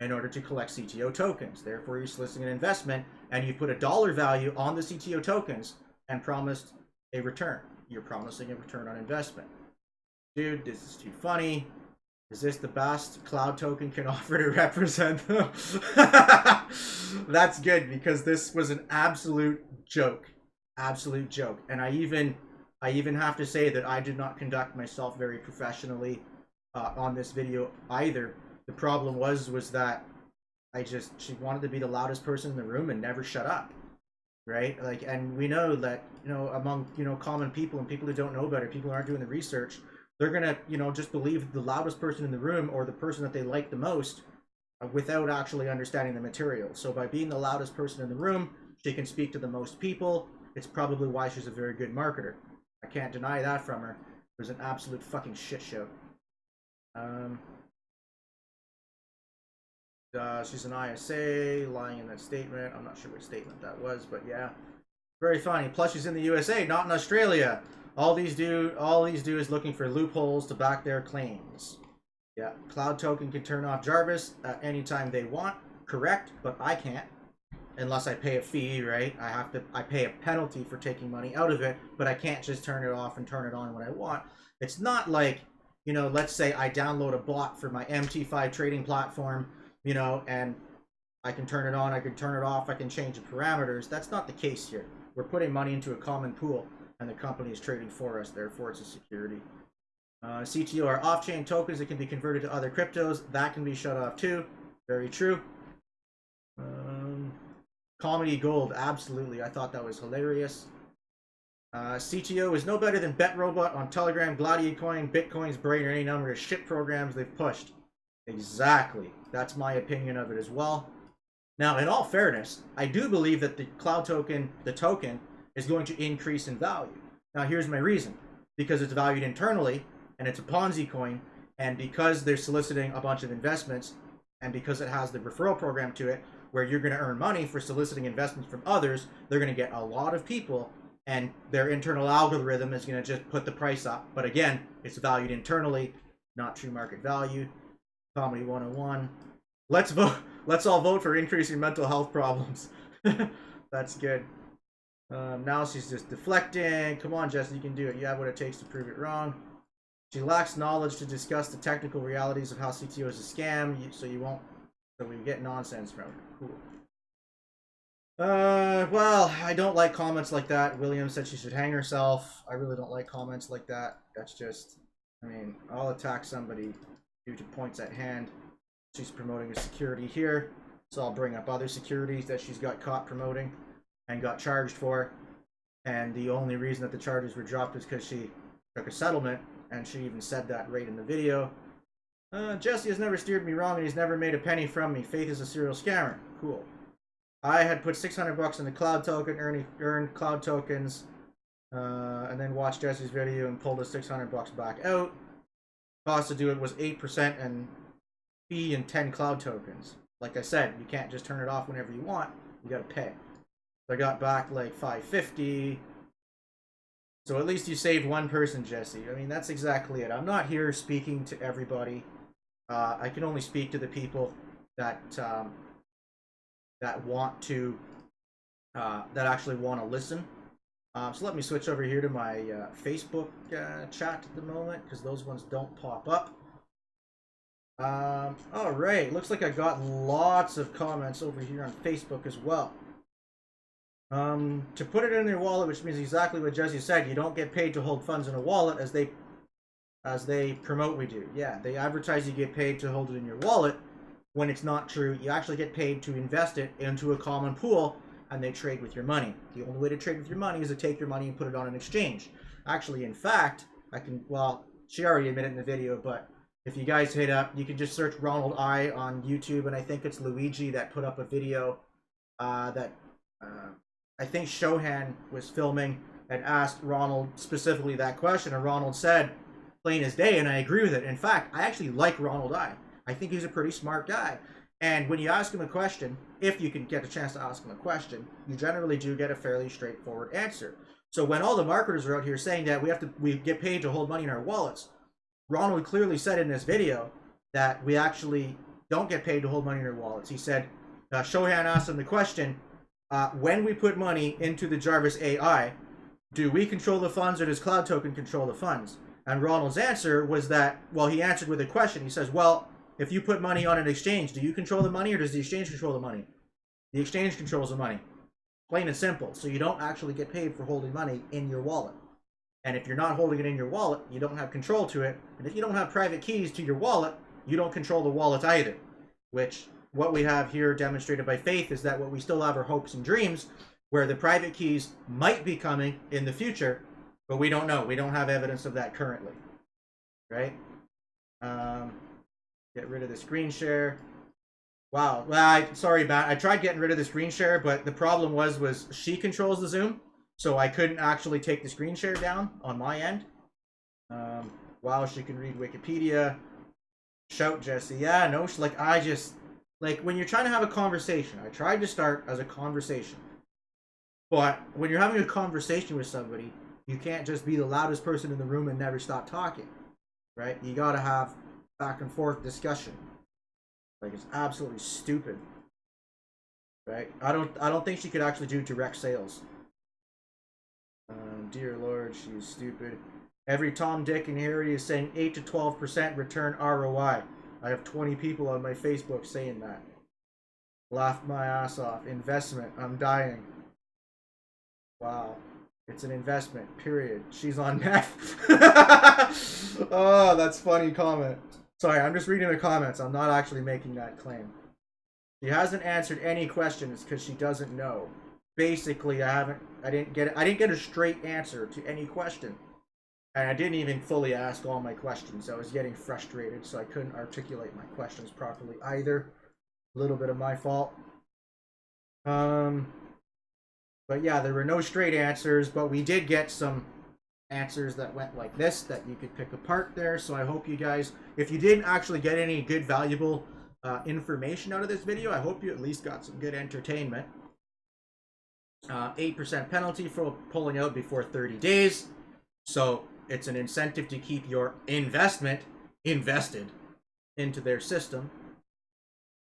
in order to collect CTO tokens. Therefore, you're soliciting an investment, and you put a dollar value on the CTO tokens and promised a return. You're promising a return on investment. Dude, this is too funny. Is this the best Cloud Token can offer to represent them? That's good, because this was an absolute joke. Absolute joke. And I even have to say that I did not conduct myself very professionally on this video either. The problem was that she wanted to be the loudest person in the room and never shut up, right? Like, and we know that, you know, among, you know, common people and people who don't know better, people who aren't doing the research, they're gonna, you know, just believe the loudest person in the room or the person that they like the most without actually understanding the material. So by being the loudest person in the room, she can speak to the most people. It's probably why she's a very good marketer. I can't deny that from her. It was an absolute fucking shit show. She's an ISA, lying in that statement. I'm not sure which statement that was, but yeah. Very funny. Plus, she's in the USA, not in Australia. All these do is looking for loopholes to back their claims. Yeah, Cloud Token can turn off Jarvis at any time they want. Correct, but I can't unless I pay a fee, right? I pay a penalty for taking money out of it, but I can't just turn it off and turn it on when I want. It's not like, you know, let's say I download a bot for my MT5 trading platform, you know, and I can turn it on, I can turn it off, I can change the parameters. That's not the case here. We're putting money into a common pool, and the company is trading for us, therefore it's a security. CTO are off-chain tokens that can be converted to other cryptos. That can be shut off too. Very true. Comedy Gold, absolutely. I thought that was hilarious. CTO is no better than BetRobot on Telegram, Gladiacoin, Bitcoin's Brain, or any number of shit programs they've pushed. Exactly. That's my opinion of it as well. Now, in all fairness, I do believe that the Cloud Token, the token, is going to increase in value. Now, here's my reason. Because it's valued internally, and it's a Ponzi coin, and because they're soliciting a bunch of investments, and because it has the referral program to it, where you're going to earn money for soliciting investments from others, they're going to get a lot of people, and their internal algorithm is going to just put the price up. But again, it's valued internally, not true market value. Comedy 101. Let's vote. Let's all vote for increasing mental health problems. That's good. Now she's just deflecting. Come on, Jesse, you can do it. You have what it takes to prove it wrong. She lacks knowledge to discuss the technical realities of how CTO is a scam, so we get nonsense from her. Cool. Well, I don't like comments like that. William said she should hang herself. I really don't like comments like that. That's just, I mean, I'll attack somebody due to points at hand. She's promoting a security here, so I'll bring up other securities that she's got caught promoting and got charged for. And the only reason that the charges were dropped is because she took a settlement, and she even said that right in the video. Jesse has never steered me wrong, and he's never made a penny from me. Faith is a serial scammer. Cool. I had put 600 bucks in the Cloud Token, earned Cloud Tokens, and then watched Jesse's video and pulled the 600 bucks back out. Cost to do it was 8% and fee and 10 Cloud Tokens. Like I said, you can't just turn it off whenever you want. You gotta pay. So I got back like $550. So at least you saved one person, Jesse. I mean, that's exactly it. I'm not here speaking to everybody. I can only speak to the people that that want to that actually want to listen. So let me switch over here to my Facebook chat at the moment, because those ones don't pop up. All right, looks like I got lots of comments over here on Facebook as well. To put it in their wallet, which means exactly what Jesse said, you don't get paid to hold funds in a wallet as they promote we do. Yeah, they advertise you get paid to hold it in your wallet, when it's not true. You actually get paid to invest it into a common pool, and they trade with your money. The only way to trade with your money is to take your money and put it on an exchange. Actually, in fact, well, she already admitted in the video, but if you guys hit up, you can just search Ronald I on YouTube, and I think it's Luigi that put up a video that I think Shohan was filming and asked Ronald specifically that question, and Ronald said, plain as day, and I agree with it. In fact, I actually like Ronald I. I think he's a pretty smart guy. And when you ask him a question, if you can get a chance to ask him a question, you generally do get a fairly straightforward answer. So when all the marketers are out here saying that we get paid to hold money in our wallets, Ronald clearly said in this video that we actually don't get paid to hold money in our wallets. He said, Shohan asked him the question, when we put money into the Jarvis AI, do we control the funds, or does Cloud Token control the funds? And Ronald's answer was that, well, he answered with a question. He says, well, if you put money on an exchange, do you control the money, or does the exchange control the money? The exchange controls the money. Plain and simple. So you don't actually get paid for holding money in your wallet. And if you're not holding it in your wallet, you don't have control to it. And if you don't have private keys to your wallet, you don't control the wallet either. Which, what we have here demonstrated by Faith is that what we still have are hopes and dreams, where the private keys might be coming in the future, but we don't know. We don't have evidence of that currently. Right? Get rid of the screen share. Wow. Well, sorry, Matt. I tried getting rid of the screen share, but the problem was she controls the Zoom, so I couldn't actually take the screen share down on my end. Wow, she can read Wikipedia. Shout, Jesse. Yeah, no, like when you're trying to have a conversation, I tried to start as a conversation. But when you're having a conversation with somebody, you can't just be the loudest person in the room and never stop talking, right? You gotta have back and forth discussion. Like, it's absolutely stupid, right? I don't think she could actually do direct sales. Dear Lord, she's stupid. Every Tom, Dick, and Harry is saying 8 to 12% return ROI. I have 20 people on my Facebook saying that. Laughed my ass off. Investment. I'm dying. Wow. It's an investment, period. She's on meth. Oh, that's funny comment. Sorry, I'm just reading the comments. I'm not actually making that claim. She hasn't answered any questions because she doesn't know. Basically, I didn't get a straight answer to any question. And I didn't even fully ask all my questions. I was getting frustrated, so I couldn't articulate my questions properly either. A little bit of my fault. But yeah, there were no straight answers, but we did get some answers that went like this that you could pick apart there. So I hope you guys, if you didn't actually get any good, valuable information out of this video, I hope you at least got some good entertainment. 8% penalty for pulling out before 30 days. So it's an incentive to keep your investment invested into their system.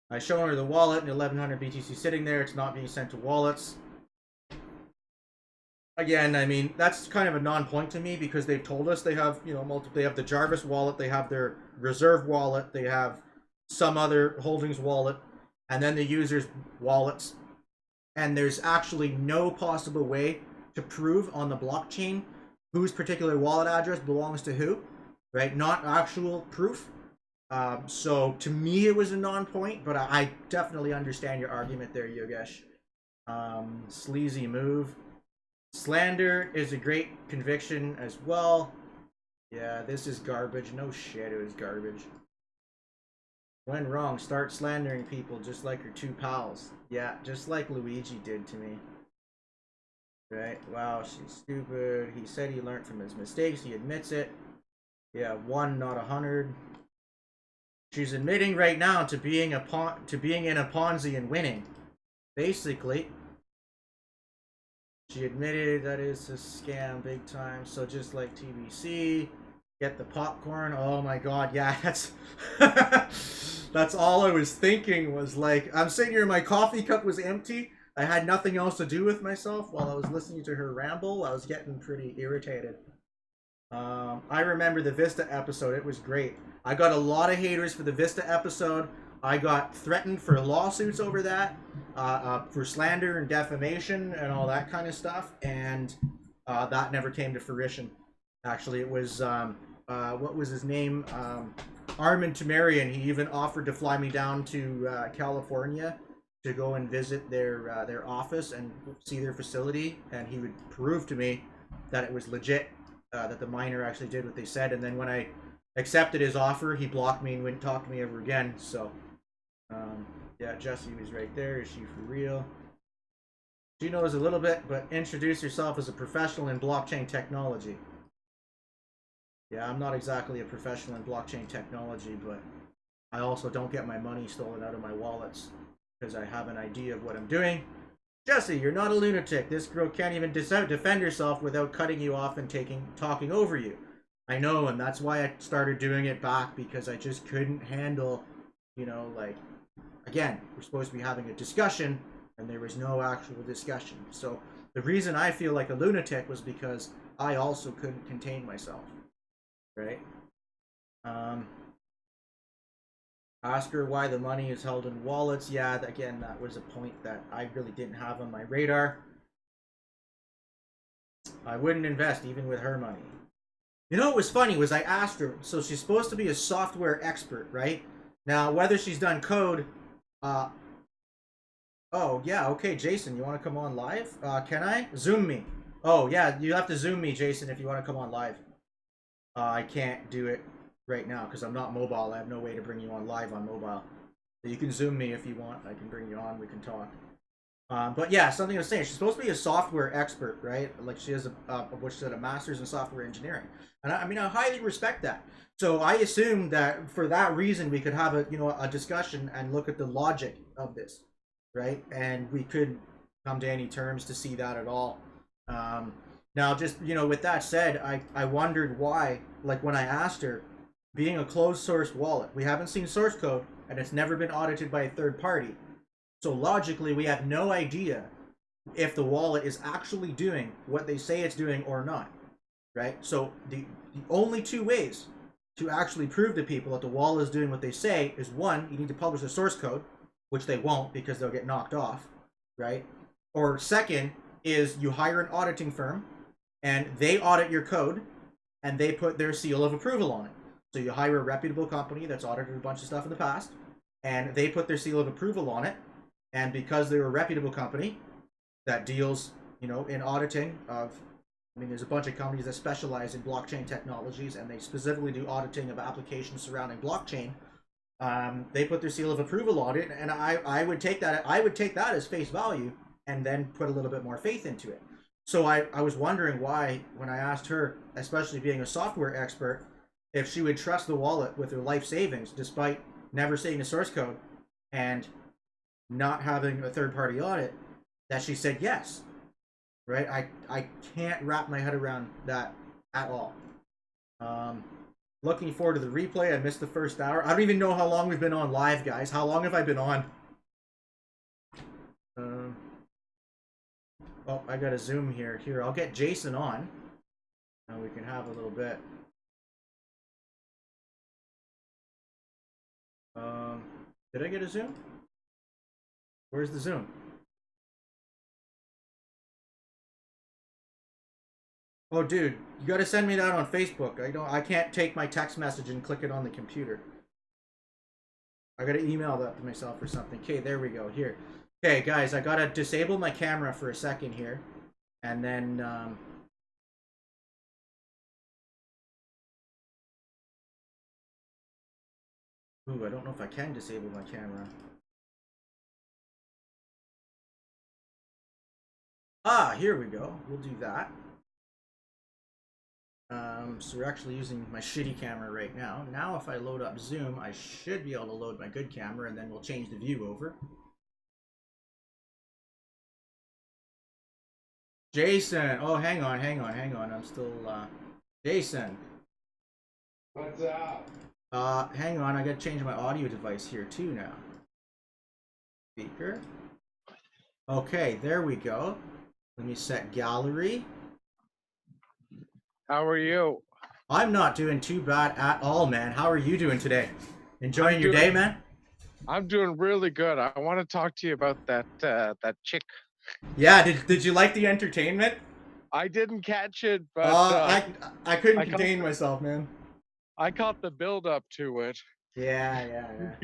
I shown her the wallet and 1100 BTC sitting there. It's not being sent to wallets. Again, I mean, that's kind of a non-point to me because they've told us they have, you know, they have the Jarvis wallet, they have their reserve wallet, they have some other holdings wallet, and then the users' wallets. And there's actually no possible way to prove on the blockchain whose particular wallet address belongs to who, right? Not actual proof. So to me, it was a non-point, but I definitely understand your argument there, Yogesh. Sleazy move. Slander is a great conviction as well. Yeah, this is garbage. No shit, it was garbage. When wrong, start slandering people just like your two pals. Yeah, just like Luigi did to me. Right? Wow, she's stupid. He said he learned from his mistakes. He admits it. Yeah, 1, not 100. She's admitting right now to being in a Ponzi and winning. Basically, she admitted that it's a scam big time. So just like TBC, get the popcorn. Oh my god, yeah, that's that's all I was thinking was like, I'm sitting here, my coffee cup was empty. I had nothing else to do with myself while I was listening to her ramble. I was getting pretty irritated. I remember the Vista episode. It was great. I got a lot of haters for the Vista episode. I got threatened for lawsuits over that, for slander and defamation and all that kind of stuff, and that never came to fruition. Actually, it was, what was his name? Armin Tamarian. He even offered to fly me down to California to go and visit their office and see their facility, and he would prove to me that it was legit, that the miner actually did what they said. And then when I accepted his offer, he blocked me and wouldn't talk to me ever again. So yeah, Jessie was right there. Is she for real? She knows a little bit, but introduce yourself as a professional in blockchain technology. Yeah, I'm not exactly a professional in blockchain technology, but I also don't get my money stolen out of my wallets because I have an idea of what I'm doing. Jessie, you're not a lunatic. This girl can't even defend herself without cutting you off and talking over you. I know, and that's why I started doing it back, because I just couldn't handle, you know, like, again, we're supposed to be having a discussion, and there was no actual discussion. So the reason I feel like a lunatic was because I also couldn't contain myself, right? Ask her why the money is held in wallets. Yeah, again, that was a point that I really didn't have on my radar. I wouldn't invest even with her money. You know what was funny was I asked her, so she's supposed to be a software expert, right? Now, whether she's done code, oh, yeah, okay, Jason, you want to come on live? Can I? Zoom me. Oh, yeah, you have to Zoom me, Jason, if you want to come on live. I can't do it right now because I'm not mobile. I have no way to bring you on live on mobile. So you can Zoom me if you want. I can bring you on. We can talk. But yeah, something I was saying. She's supposed to be a software expert, right? Like she has what she said, a master's in software engineering. And I mean, I highly respect that. So I assumed that for that reason, we could have a discussion and look at the logic of this, right? And we could come to any terms to see that at all. Now, just with that said, I wondered why. Like when I asked her, being a closed source wallet, we haven't seen source code, and it's never been audited by a third party. So logically, we have no idea if the wallet is actually doing what they say it's doing or not, right? So the only two ways to actually prove to people that the wallet is doing what they say is, one, you need to publish a source code, which they won't because they'll get knocked off, right? Or second is you hire an auditing firm and they audit your code and they put their seal of approval on it. So you hire a reputable company that's audited a bunch of stuff in the past and they put their seal of approval on it. And because they're a reputable company that deals, in auditing of, there's a bunch of companies that specialize in blockchain technologies and they specifically do auditing of applications surrounding blockchain. They put their seal of approval on it, and I would take that as face value and then put a little bit more faith into it. So I was wondering why, when I asked her, especially being a software expert, if she would trust the wallet with her life savings despite never seeing the source code and not having a third party audit, that she said yes. Right? I can't wrap my head around that at all. Looking forward to the replay. I missed the first hour. I don't even know how long we've been on live, guys. How long have I been on? Oh, I got a Zoom here. Here, I'll get Jason on. And we can have a little bit. Did I get a Zoom? Where's the Zoom? Oh, dude, you gotta send me that on Facebook. I can't take my text message and click it on the computer. I gotta email that to myself or something. Okay, there we go. Here. Okay, guys, I gotta disable my camera for a second here, and then ooh, I don't know if I can disable my camera. Ah, here we go. We'll do that. So we're actually using my shitty camera right now. Now if I load up Zoom, I should be able to load my good camera, and then we'll change the view over. Jason! Oh, hang on. I'm still, Jason! What's up? Hang on, I gotta change my audio device here too now. Speaker. Okay, there we go. Let me set gallery. How are you? I'm not doing too bad at all, man. How are you doing today? Enjoying your day, man? I'm doing really good. I want to talk to you about that chick. Yeah, did you like the entertainment? I didn't catch it, but I couldn't I caught contain myself, man. I caught the build up to it. Yeah.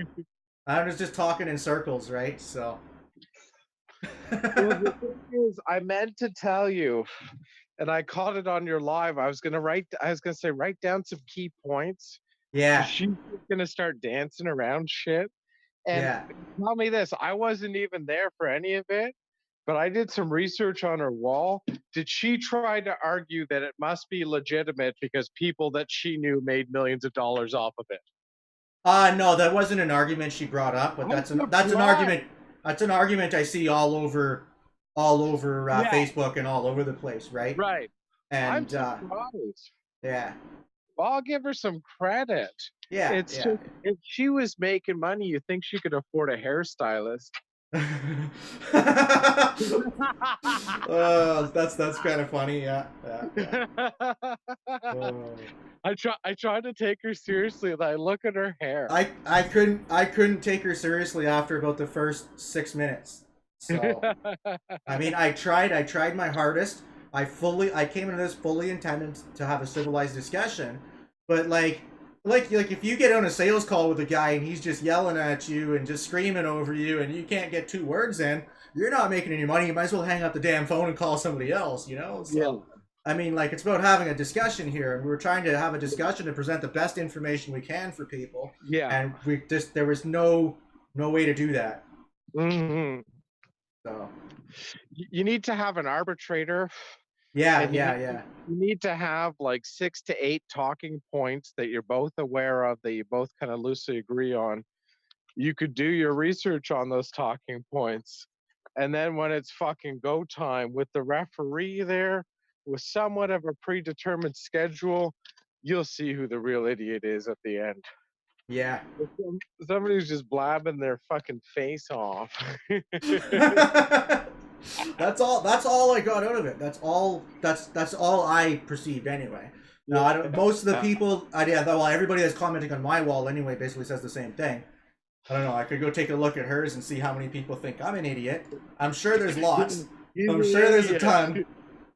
I was just talking in circles, right? So. Well, the thing is, I meant to tell you, and I caught it on your live. I was gonna say write down some key points. Yeah. She's gonna start dancing around shit. And Yeah. tell me this, I wasn't even there for any of it, but I did some research on her wall. Did she try to argue that it must be legitimate because people that she knew made millions of dollars off of it? No, that wasn't an argument she brought up, but that's an argument. That's an argument I see all over Yeah. Facebook and all over the place, right? Right. I'm And surprised. yeah, Well, I'll give her some credit. It's just, if she was making money, you think she could afford a hairstylist. Oh, that's kind of funny. Yeah. Oh. I tried to take her seriously, and I look at her hair. I couldn't take her seriously after about the first 6 minutes. So I tried my hardest. I came into this fully intended to have a civilized discussion, but like if you get on a sales call with a guy and he's just yelling at you and just screaming over you and you can't get 2 words in, you're not making any money. You might as well hang up the damn phone and call somebody else, So, Yeah. It's about having a discussion here, and we're trying to have a discussion to present the best information we can for people. Yeah. And there was no way to do that. Mm-hmm. So You need to have an arbitrator. yeah. You need to have like 6 to 8 talking points that you're both aware of, that you both kind of loosely agree on. You could do your research on those talking points, And then when it's fucking go time with the referee there with somewhat of a predetermined schedule, you'll see who the real idiot is at the end. Yeah. Somebody's just blabbing their fucking face off. That's all I got out of it. That's all I perceived anyway. No, I don't. Most of the people, well, everybody that's commenting on my wall anyway basically says the same thing. I don't know. I could go take a look at hers and see how many people think I'm an idiot. I'm sure there's lots. I'm sure there's a ton.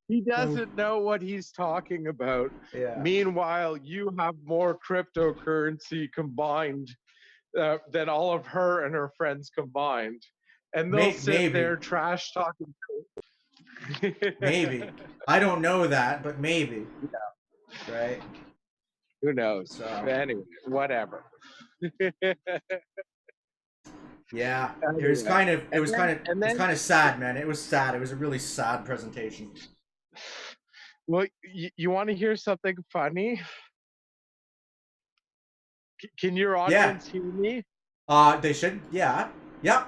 He doesn't know what he's talking about. Yeah. Meanwhile, you have more cryptocurrency combined than all of her and her friends combined. And they'll sit there trash talking. Maybe. I don't know that, but maybe. Yeah. Right? Who knows? So. Anyway, whatever. Yeah, it was kind of sad, man. It was sad. It was a really sad presentation. Well, you want to hear something funny? Can your audience hear me? They should. Yeah. Yep.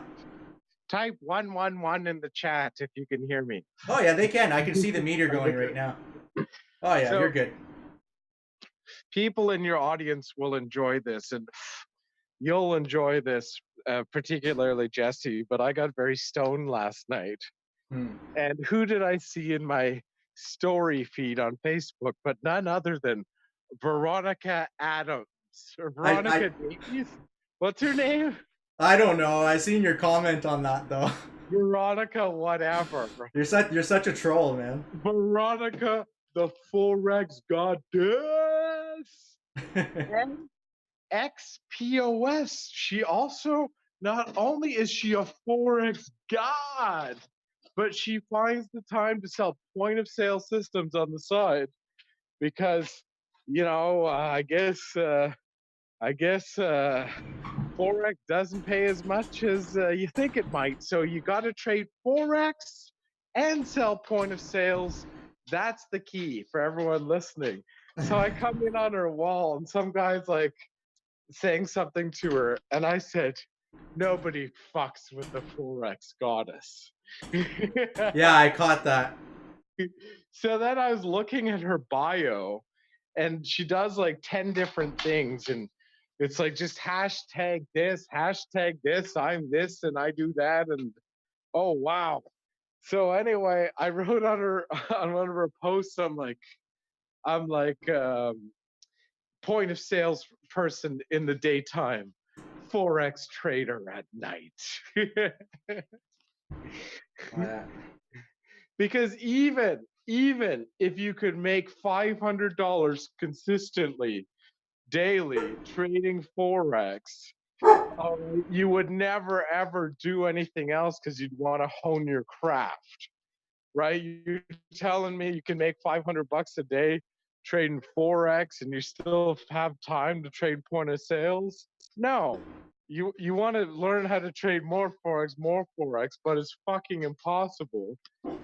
Type 111 in the chat if you can hear me. Oh yeah, they can. I can see the meter going right now. Oh yeah, you're good. People in your audience will enjoy this, and you'll enjoy this, particularly Jesse, but I got very stoned last night. And who did I see in my story feed on Facebook but none other than Veronica Adams. Or Veronica Davies? What's her name? I don't know. I seen your comment on that though. Veronica whatever. You're such a troll, man. Veronica the Forex Goddess. And XPOS. She also, not only is she a Forex god, but she finds the time to sell point of sale systems on the side because, you know, I guess Forex doesn't pay as much as you think it might. So you got to trade Forex and sell point of sales. That's the key for everyone listening. So I come in on her wall and some guy's like saying something to her. And I said, nobody fucks with the Forex goddess. Yeah, I caught that. So then I was looking at her bio and she does like 10 different things. And it's like just hashtag this, I'm this, and I do that. And oh, wow. So anyway, I wrote on one of her posts, I'm like, point of sales person in the daytime, Forex trader at night. Because even if you could make $500 consistently daily trading Forex, you would never ever do anything else because you'd want to hone your craft, right? You're telling me you can make $500 a day trading Forex and you still have time to trade point of sales? No. You want to learn how to trade more Forex, but it's fucking impossible.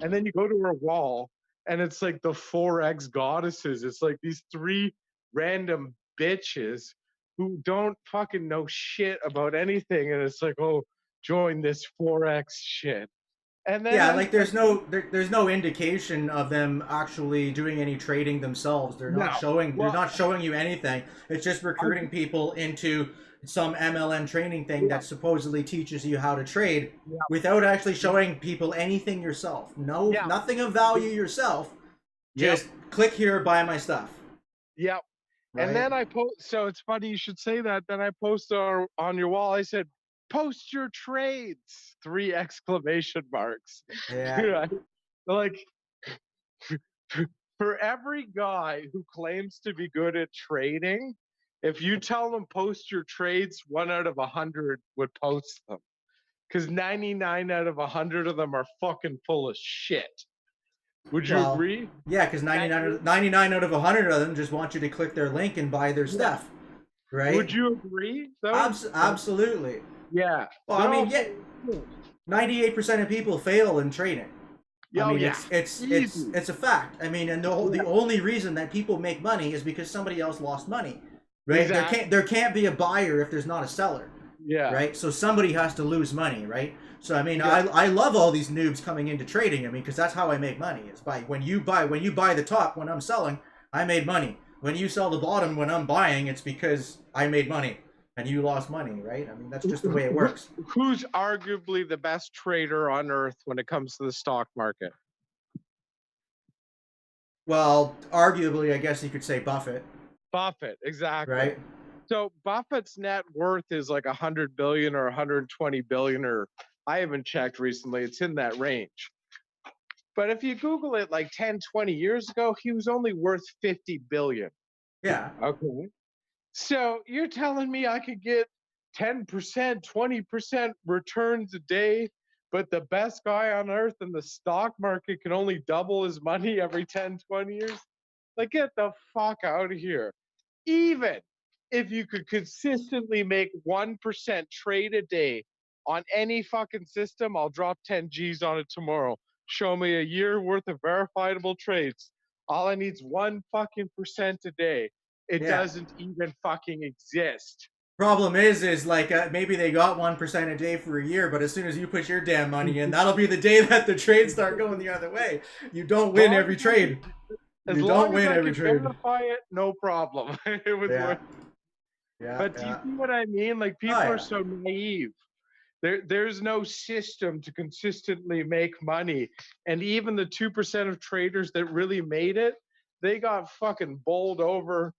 And then you go to her wall and it's like the Forex goddesses. It's like these three random bitches who don't fucking know shit about anything. And it's like, oh, join this Forex shit. And then yeah, like there's no indication of them actually doing any trading themselves. They're not showing you anything. It's just recruiting people into some MLM training thing that supposedly teaches you how to trade without actually showing people anything yourself. Nothing of value yourself. Just click here, buy my stuff. Yep. Right? And then I post, so it's funny you should say that. Then I post on your wall, I said, post your trades, 3 exclamation marks. Yeah. Right? Like, for every guy who claims to be good at trading, if you tell them post your trades, 1 out of 100 would post them. Because 99 out of 100 of them are fucking full of shit. Would you agree? Yeah, because 99 out of 100 of them just want you to click their link and buy their stuff. Right? Would you agree? Though? Absolutely. Yeah. Well, I mean, 98% of people fail in trading. I mean, it's a fact. I mean, and the only reason that people make money is because somebody else lost money. Right? Exactly. There can't be a buyer if there's not a seller. Yeah. right? So somebody has to lose money, right? So I mean, Yeah. I love all these noobs coming into trading. I mean, because that's how I make money. Is by when you buy the top when I'm selling, I made money. When you sell the bottom when I'm buying, it's because I made money and you lost money, right? I mean, that's just the way it works. Who's arguably the best trader on earth when it comes to the stock market? Well, arguably, I guess you could say Buffett, Buffett, exactly. right? So Buffett's net worth is like 100 billion or 120 billion, or I haven't checked recently. It's in that range. But if you Google it like 10, 20 years ago, he was only worth 50 billion. Yeah. Okay. So you're telling me I could get 10%, 20% returns a day, but the best guy on earth in the stock market can only double his money every 10, 20 years? Like, get the fuck out of here. Even if you could consistently make 1% trade a day on any fucking system, I'll drop 10 G's on it tomorrow. Show me a year worth of verifiable trades. All I need is 1 fucking percent a day. It Yeah. doesn't even fucking exist. Problem is like maybe they got 1% a day for a year, but as soon as you put your damn money in, that'll be the day that the trades start going the other way. You don't win every trade. As You long don't win as I every can trade. verify it, no problem. It was Yeah. worth. Yeah. But do you see what I mean? Like, people yeah. are so naive. There's no system to consistently make money. And even the 2% of traders that really made it, they got fucking bowled over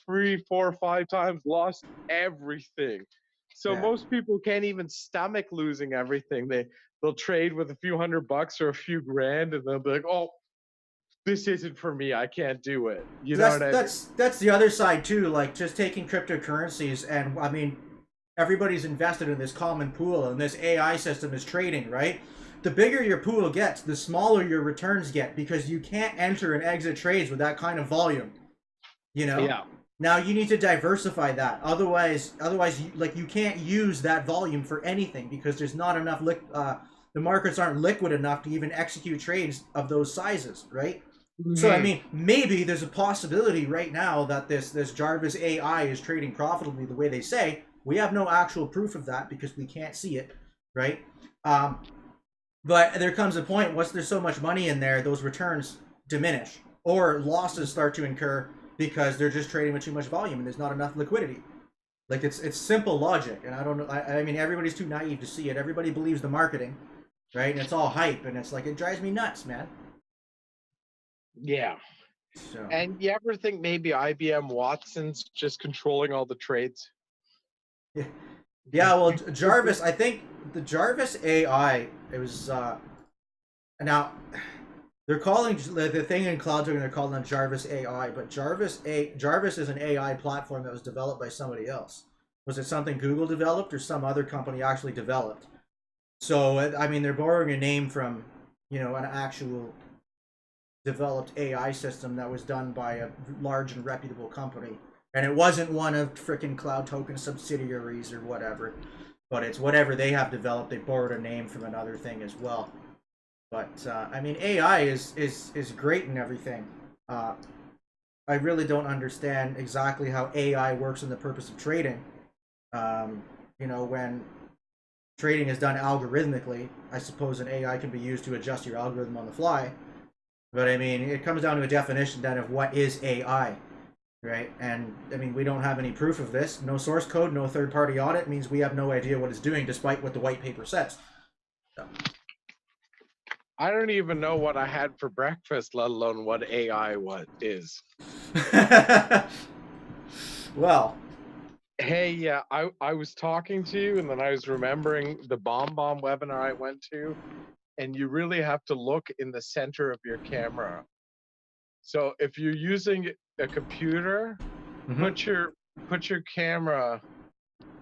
3, 4, 5 times, lost everything. So Yeah. most people can't even stomach losing everything. They'll trade with a few $100 or a few grand, and they'll be like, "Oh, this isn't for me. I can't do it." You know what I mean? That's the other side too. Like just taking cryptocurrencies, and I mean, everybody's invested in this common pool, and this AI system is trading, right? The bigger your pool gets, the smaller your returns get, because you can't enter and exit trades with that kind of volume. You know. Yeah. Now you need to diversify that. Otherwise, you can't use that volume for anything because there's not enough. The markets aren't liquid enough to even execute trades of those sizes, right? Mm-hmm. So I mean, maybe there's a possibility right now that this Jarvis AI is trading profitably the way they say. We have no actual proof of that because we can't see it, right? But there comes a point once there's so much money in there, those returns diminish or losses start to incur because they're just trading with too much volume and there's not enough liquidity. Like it's simple logic, and I don't know. I mean, everybody's too naive to see it. Everybody believes the marketing, right? And it's all hype, and it's like it drives me nuts, man. Yeah. So. And you ever think maybe IBM Watson's just controlling all the trades? Yeah. Yeah. Well, Jarvis. I think the Jarvis AI. It was now. They're calling the thing in cloud token. They're calling it Jarvis AI, but Jarvis is an AI platform that was developed by somebody else. Was it something Google developed or some other company actually developed? So I mean, they're borrowing a name from an actual developed AI system that was done by a large and reputable company, and it wasn't one of frickin' cloud token subsidiaries or whatever. But it's whatever they have developed. They borrowed a name from another thing as well. But I mean, AI is great and everything. I really don't understand exactly how AI works in the purpose of trading. When trading is done algorithmically, I suppose an AI can be used to adjust your algorithm on the fly. But I mean, it comes down to a definition then of what is AI, right? And I mean, we don't have any proof of this. No source code, no third-party audit means we have no idea what it's doing, despite what the white paper says. So. I don't even know what I had for breakfast, let alone what AI is. Well. Hey, yeah, I was talking to you, and then I was remembering the Bomb webinar I went to, and you really have to look in the center of your camera. So if you're using a computer, put your camera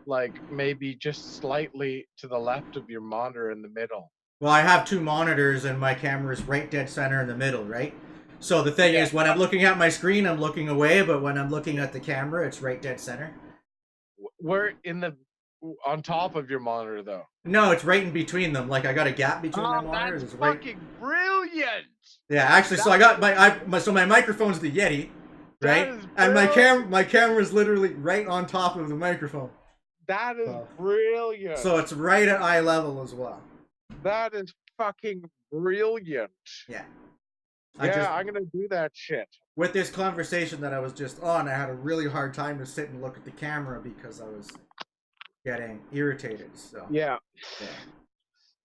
like maybe just slightly to the left of your monitor in the middle. Well, I have two monitors and my camera is right dead center in the middle, right? So the thing is, when I'm looking at my screen, I'm looking away, but when I'm looking at the camera, it's right dead center. We're on top of your monitor, though. No, it's right in between them. Like I got a gap between my monitors. That's fucking brilliant. Yeah, actually, so I got my microphone's the Yeti, right? And my camera is literally right on top of the microphone. That is So, brilliant. so it's right at eye level as well. That is fucking brilliant. Yeah. Yeah, I'm gonna do that shit. With this conversation that I was just on, I had a really hard time to sit and look at the camera because I was getting irritated. So Yeah. yeah.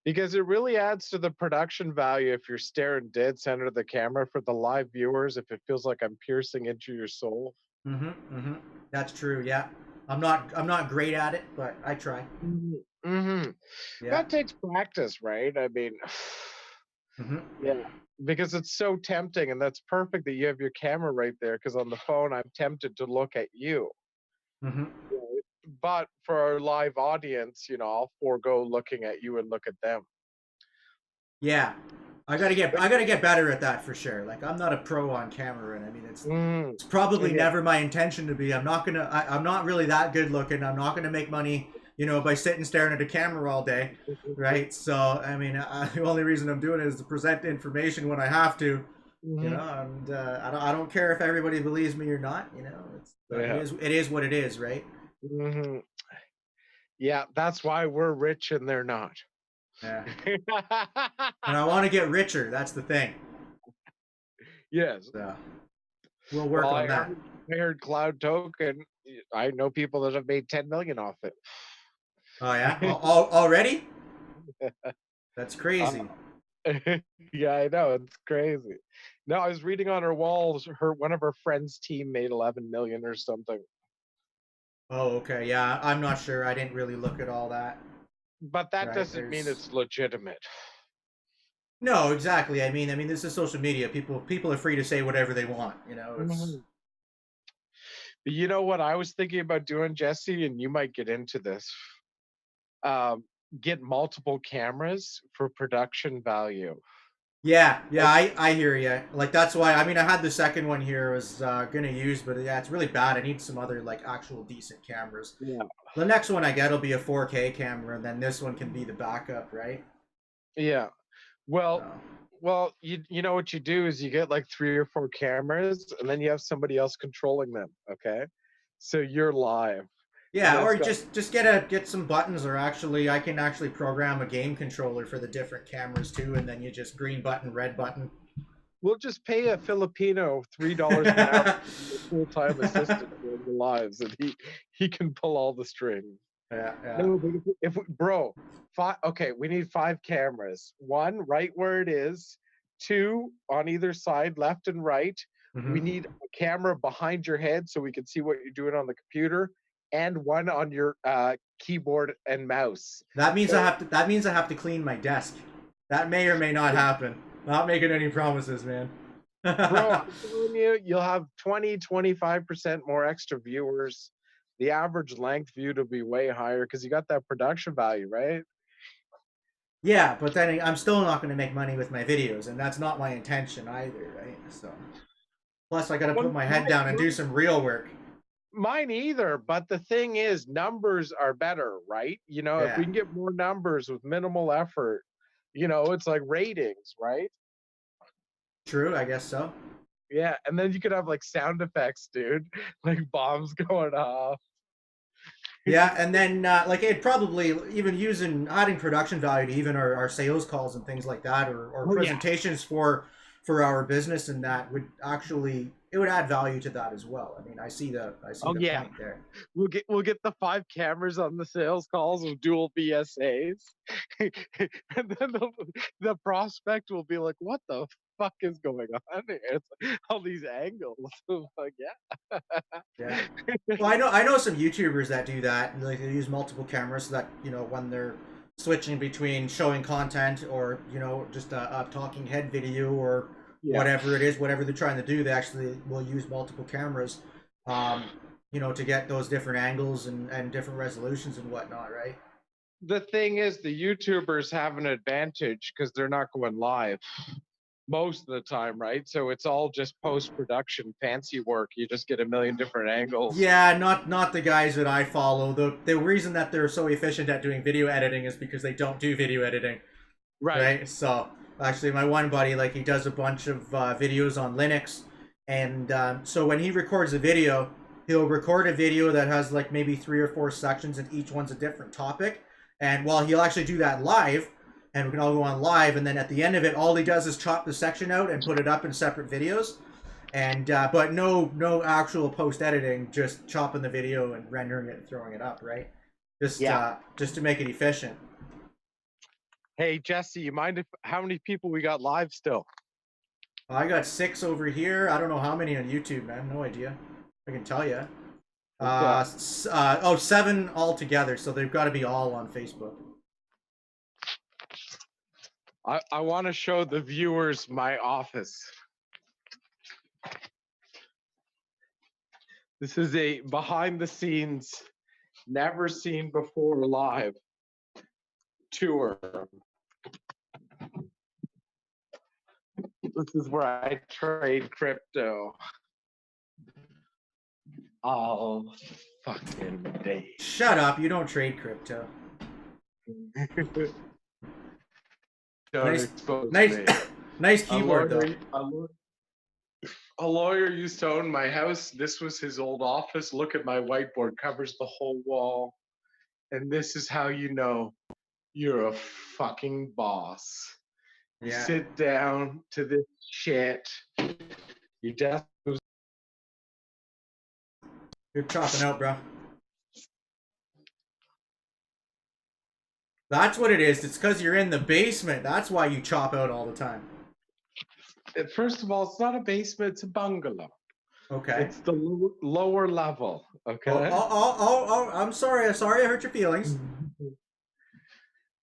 Because it really adds to the production value if you're staring dead center of the camera for the live viewers, if it feels like I'm piercing into your soul. That's true. Yeah. I'm not great at it, but I try. Mm-hmm. Yeah. That takes practice, right? I mean, yeah, because it's so tempting, and that's perfect that you have your camera right there. Because on the phone, I'm tempted to look at you. But for our live audience, I'll forego looking at you and look at them. Yeah. I gotta get better at that for sure. Like I'm not a pro on camera, and I mean it's probably never my intention to be. I'm not really that good looking. I'm not gonna make money, by sitting staring at a camera all day, right? So I mean, the only reason I'm doing it is to present information when I have to, and I don't care if everybody believes me or not. It is what it is, right? Yeah, that's why we're rich and they're not. Yeah. And I want to get richer. That's the thing. Yes. So we'll work on that. I heard Cloud Token. I know people that have made 10 million off it. Oh yeah, already? That's crazy. Yeah, I know, it's crazy. No, I was reading on her walls. One of her friends' team made 11 million or something. Oh, okay. Yeah, I'm not sure. I didn't really look at all that. But that doesn't mean it's legitimate. No, exactly. I mean, this is social media. People are free to say whatever they want. You know what I was thinking about doing, Jesse, and you might get into this. Get multiple cameras for production value. Yeah, I hear you. Like that's why. I mean, I had the second one here I was gonna use, but yeah, it's really bad. I need some other like actual decent cameras. Yeah. The next one I get will be a 4K camera, and then this one can be the backup, right? Yeah. Well, you know what you do is you get like 3 or 4 cameras, and then you have somebody else controlling them. Okay, so you're live. Yeah, or just get some buttons, or actually I can actually program a game controller for the different cameras too, and then you just green button, red button. We'll just pay a Filipino $3 an hour full-time assistant for the lives, and he can pull all the strings. Yeah. No, but we need 5 cameras. 1 right where it is, 2 on either side, left and right. We need a camera behind your head so we can see what you're doing on the computer, and 1 on your keyboard and mouse. That means I have to clean my desk. That may or may not happen. Not making any promises, man. Bro, I'm telling you, you'll have 20-25% more extra viewers. The average length viewed will be way higher because you got that production value, right? Yeah, but then I'm still not going to make money with my videos, and that's not my intention either, right? So, plus I got to put my head down and do some real work. Mine either, but the thing is, numbers are better, right? If we can get more numbers with minimal effort, it's like ratings, right? True, I guess so. Yeah, and then you could have like sound effects, dude, like bombs going off. Yeah, and then like it probably even adding production value to even our sales calls and things like that, or presentations for our business, and that would actually it would add value to that as well. I mean, I see the point there. We'll get the 5 cameras on the sales calls with dual BSAs, and then the prospect will be like, "What the fuck is going on here? It's all these angles." Like, yeah. Yeah. Well, I know some YouTubers that do that. Like they use multiple cameras so that when they're switching between showing content or just a talking head video or whatever it is, whatever they're trying to do, they actually will use multiple cameras, to get those different angles and different resolutions and whatnot, right? The thing is, the YouTubers have an advantage because they're not going live most of the time, right? So it's all just post-production fancy work. You just get a million different angles. Yeah, not the guys that I follow. The reason that they're so efficient at doing video editing is because they don't do video editing. Right? So actually my one buddy, like, he does a bunch of videos on Linux, and so when he records a video, he'll record a video that has like maybe 3 or 4 sections, and each one's a different topic. And while he'll actually do that live, and we can all go on live, and then at the end of it, all he does is chop the section out and put it up in separate videos. And but no actual post editing, just chopping the video and rendering it and throwing it up, right? Just to make it efficient. Hey Jesse, you mind if how many people we got live still? I got 6 over here. I don't know how many on YouTube, man. No idea. I can tell you. 7 altogether. So they've got to be all on Facebook. I want to show the viewers my office. This is a behind the scenes, never seen before live tour. This is where I trade crypto all fucking day. Shut up! You don't trade crypto. Nice keyboard though. A lawyer used to own my house. This was his old office. Look at my whiteboard, covers the whole wall. And this is how you know you're a fucking boss. You sit down to this shit. Your desk moves. You're chopping out, bro. That's what it is. It's because you're in the basement. That's why you chop out all the time. First of all, it's not a basement, it's a bungalow. Okay. It's the lower level, okay? Oh, I'm sorry. Sorry I hurt your feelings.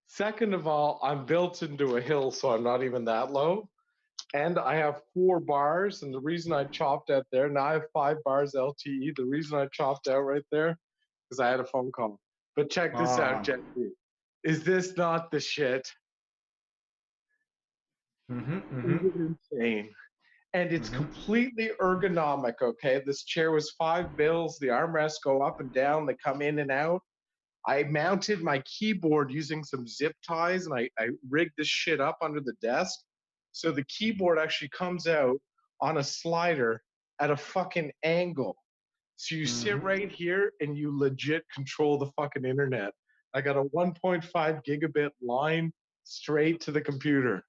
Second of all, I'm built into a hill, so I'm not even that low. And I have 4 bars, and the reason I chopped out there, now I have 5 bars LTE. The reason I chopped out right there, because I had a phone call. But check this out, Jesse. Is this not the shit? Insane. And it's completely ergonomic, okay? This chair was $5. The armrests go up and down, they come in and out. I mounted my keyboard using some zip ties, and I rigged this shit up under the desk. So the keyboard actually comes out on a slider at a fucking angle. So you sit right here and you legit control the fucking internet. I got a 1.5 gigabit line straight to the computer.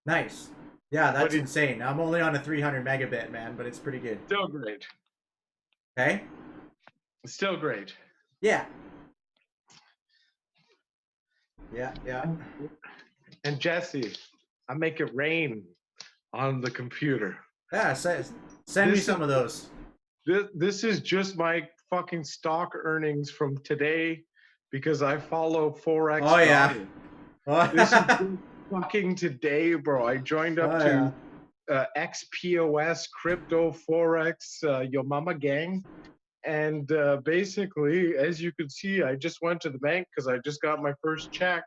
Nice. Yeah, that's insane. I'm only on a 300 megabit, man, but it's pretty good. Still great. Okay? Still great. Yeah. Yeah. And Jesse, I make it rain on the computer. Yeah, send me some of those. This is just my fucking stock earnings from today because I follow Forex. Oh, yeah. This is fucking today, bro. I joined up to XPOS, Crypto, Forex, Yo Mama Gang. And basically, as you can see, I just went to the bank because I just got my first check.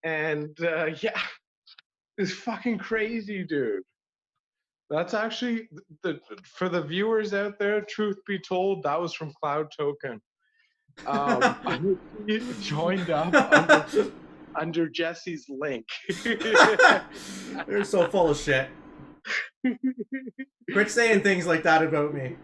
And yeah, it's fucking crazy, dude. That's actually, for the viewers out there, truth be told, that was from Cloud Token. I joined up under Jesse's link. You're so full of shit. Quit saying things like that about me.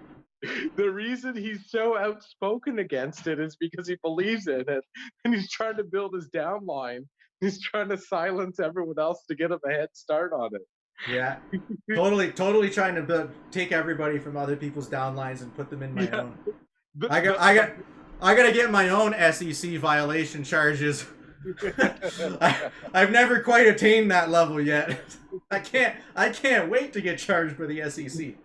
The reason he's so outspoken against it is because he believes in it, and he's trying to build his downline. He's trying to silence everyone else to get him a head start on it. Yeah, totally trying to take everybody from other people's downlines and put them in my own. I gotta get my own SEC violation charges. I've never quite attained that level yet. I can't wait to get charged by the SEC.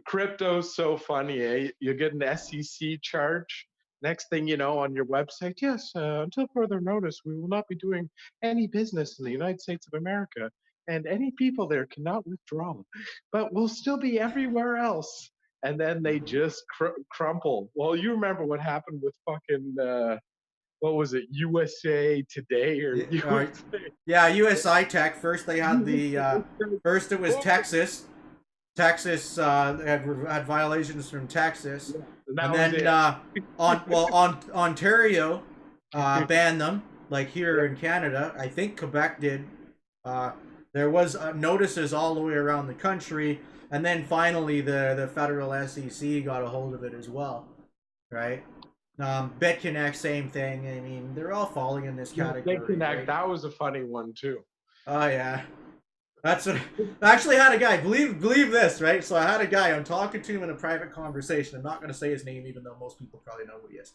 Crypto's so funny, eh? You get an SEC charge. Next thing you know, on your website, yes, until further notice, we will not be doing any business in the United States of America, and any people there cannot withdraw. But we'll still be everywhere else. And then they just crumple. Well, you remember what happened with fucking, what was it, USA Today or USA? Yeah, USI Tech. First they had the, first it was Texas. Texas had violations from Texas. Yeah, and then Ontario banned them, like here in Canada. I think Quebec did. There was notices all the way around the country, and then finally the federal SEC got a hold of it as well, right? BitConnect, same thing. I mean, they're all falling in this category, right? That was a funny one too. Oh yeah, that's what I actually had a guy. Believe this, right? So I had a guy. I'm talking to him in a private conversation. I'm not going to say his name, even though most people probably know who he is.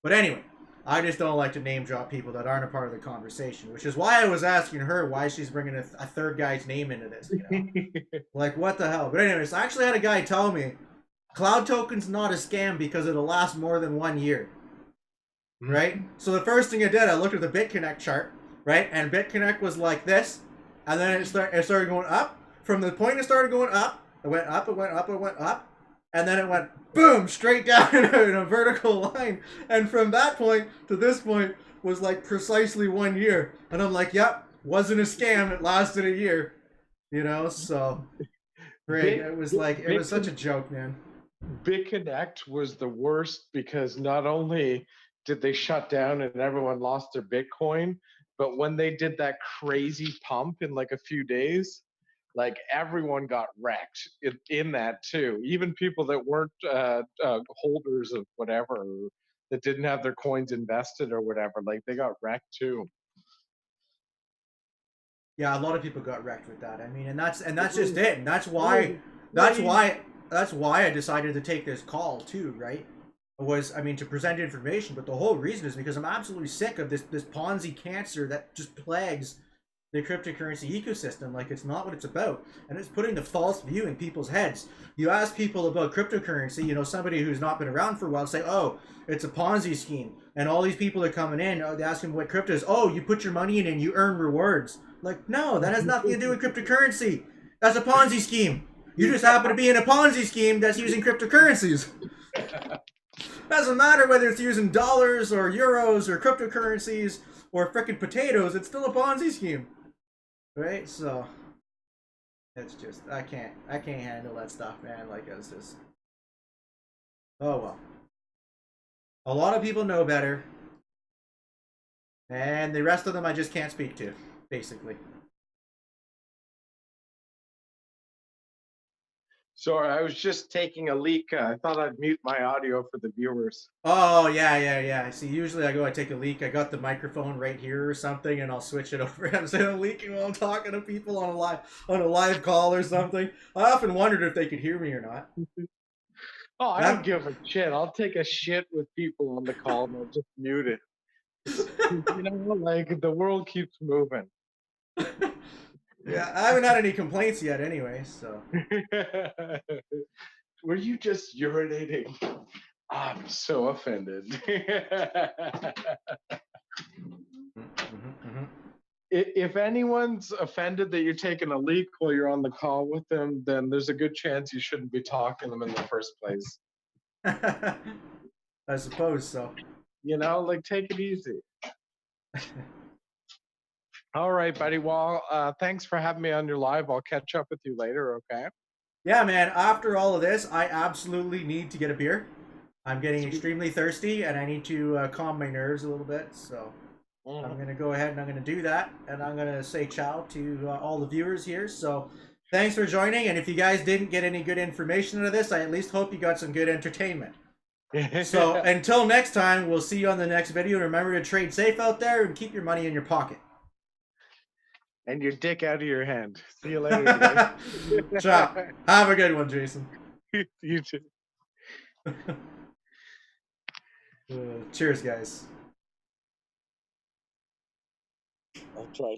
But anyway, I just don't like to name drop people that aren't a part of the conversation, which is why I was asking her why she's bringing a third guy's name into this. You know, like what the hell? But anyways, I actually had a guy tell me cloud token's not a scam because it'll last more than 1 year. Right? So the first thing I did, I looked at the BitConnect chart, right? And BitConnect was like this, and then it started going up. From the point it started going up, it went up, it went up, it went up, and then it went boom, straight down in a vertical line. And from that point to this point was like precisely 1 year. And I'm like, yep, wasn't a scam. It lasted a year. You know, so great. It was like, it was such a joke, man. BitConnect was the worst because not only did they shut down and everyone lost their Bitcoin, but when they did that crazy pump in like a few days, like everyone got wrecked in that too. Even people that weren't holders of whatever, that didn't have their coins invested or whatever, like they got wrecked too. Yeah, a lot of people got wrecked with that. I mean, and that's just it. And that's why I decided to take this call too, right? Was, I mean, to present information, but the whole reason is because I'm absolutely sick of this Ponzi cancer that just plagues the cryptocurrency ecosystem. Like, it's not what it's about, and it's putting the false view in people's heads. You ask people about cryptocurrency, you know, somebody who's not been around for a while say, oh, it's a Ponzi scheme, and all these people are coming in, they ask them what crypto is. Oh, you put your money in and you earn rewards. Like, no, that has nothing to do with cryptocurrency. That's a Ponzi scheme. You just happen to be in a Ponzi scheme that's using cryptocurrencies. Doesn't matter whether it's using dollars or euros or cryptocurrencies or frickin' potatoes, it's still a Ponzi scheme. Right? So it's just I can't handle that stuff, man. Like, it's just, oh well. A lot of people know better. And the rest of them I just can't speak to, basically. Sorry, I was just taking a leak. I thought I'd mute my audio for the viewers. Oh, yeah. See, usually I take a leak. I got the microphone right here or something, and I'll switch it over. I'm leaking while I'm talking to people on a live call or something. I often wondered if they could hear me or not. Oh, I don't give a shit. I'll take a shit with people on the call and I'll just mute it. You know, like, the world keeps moving. Yeah, I haven't had any complaints yet anyway, so. Were you just urinating? I'm so offended. If anyone's offended that you're taking a leak while you're on the call with them, then there's a good chance you shouldn't be talking to them in the first place. I suppose so. You know, like, take it easy. All right, buddy. Well, thanks for having me on your live. I'll catch up with you later, okay? Yeah, man. After all of this, I absolutely need to get a beer. I'm getting extremely thirsty, and I need to calm my nerves a little bit. So I'm going to go ahead and I'm going to do that. And I'm going to say ciao to all the viewers here. So thanks for joining. And if you guys didn't get any good information out of this, I at least hope you got some good entertainment. So until next time, we'll see you on the next video. Remember to trade safe out there and keep your money in your pocket. And your dick out of your hand. See you later, guys. Ciao. Have a good one, Jason. You too. Cheers, guys. I'll try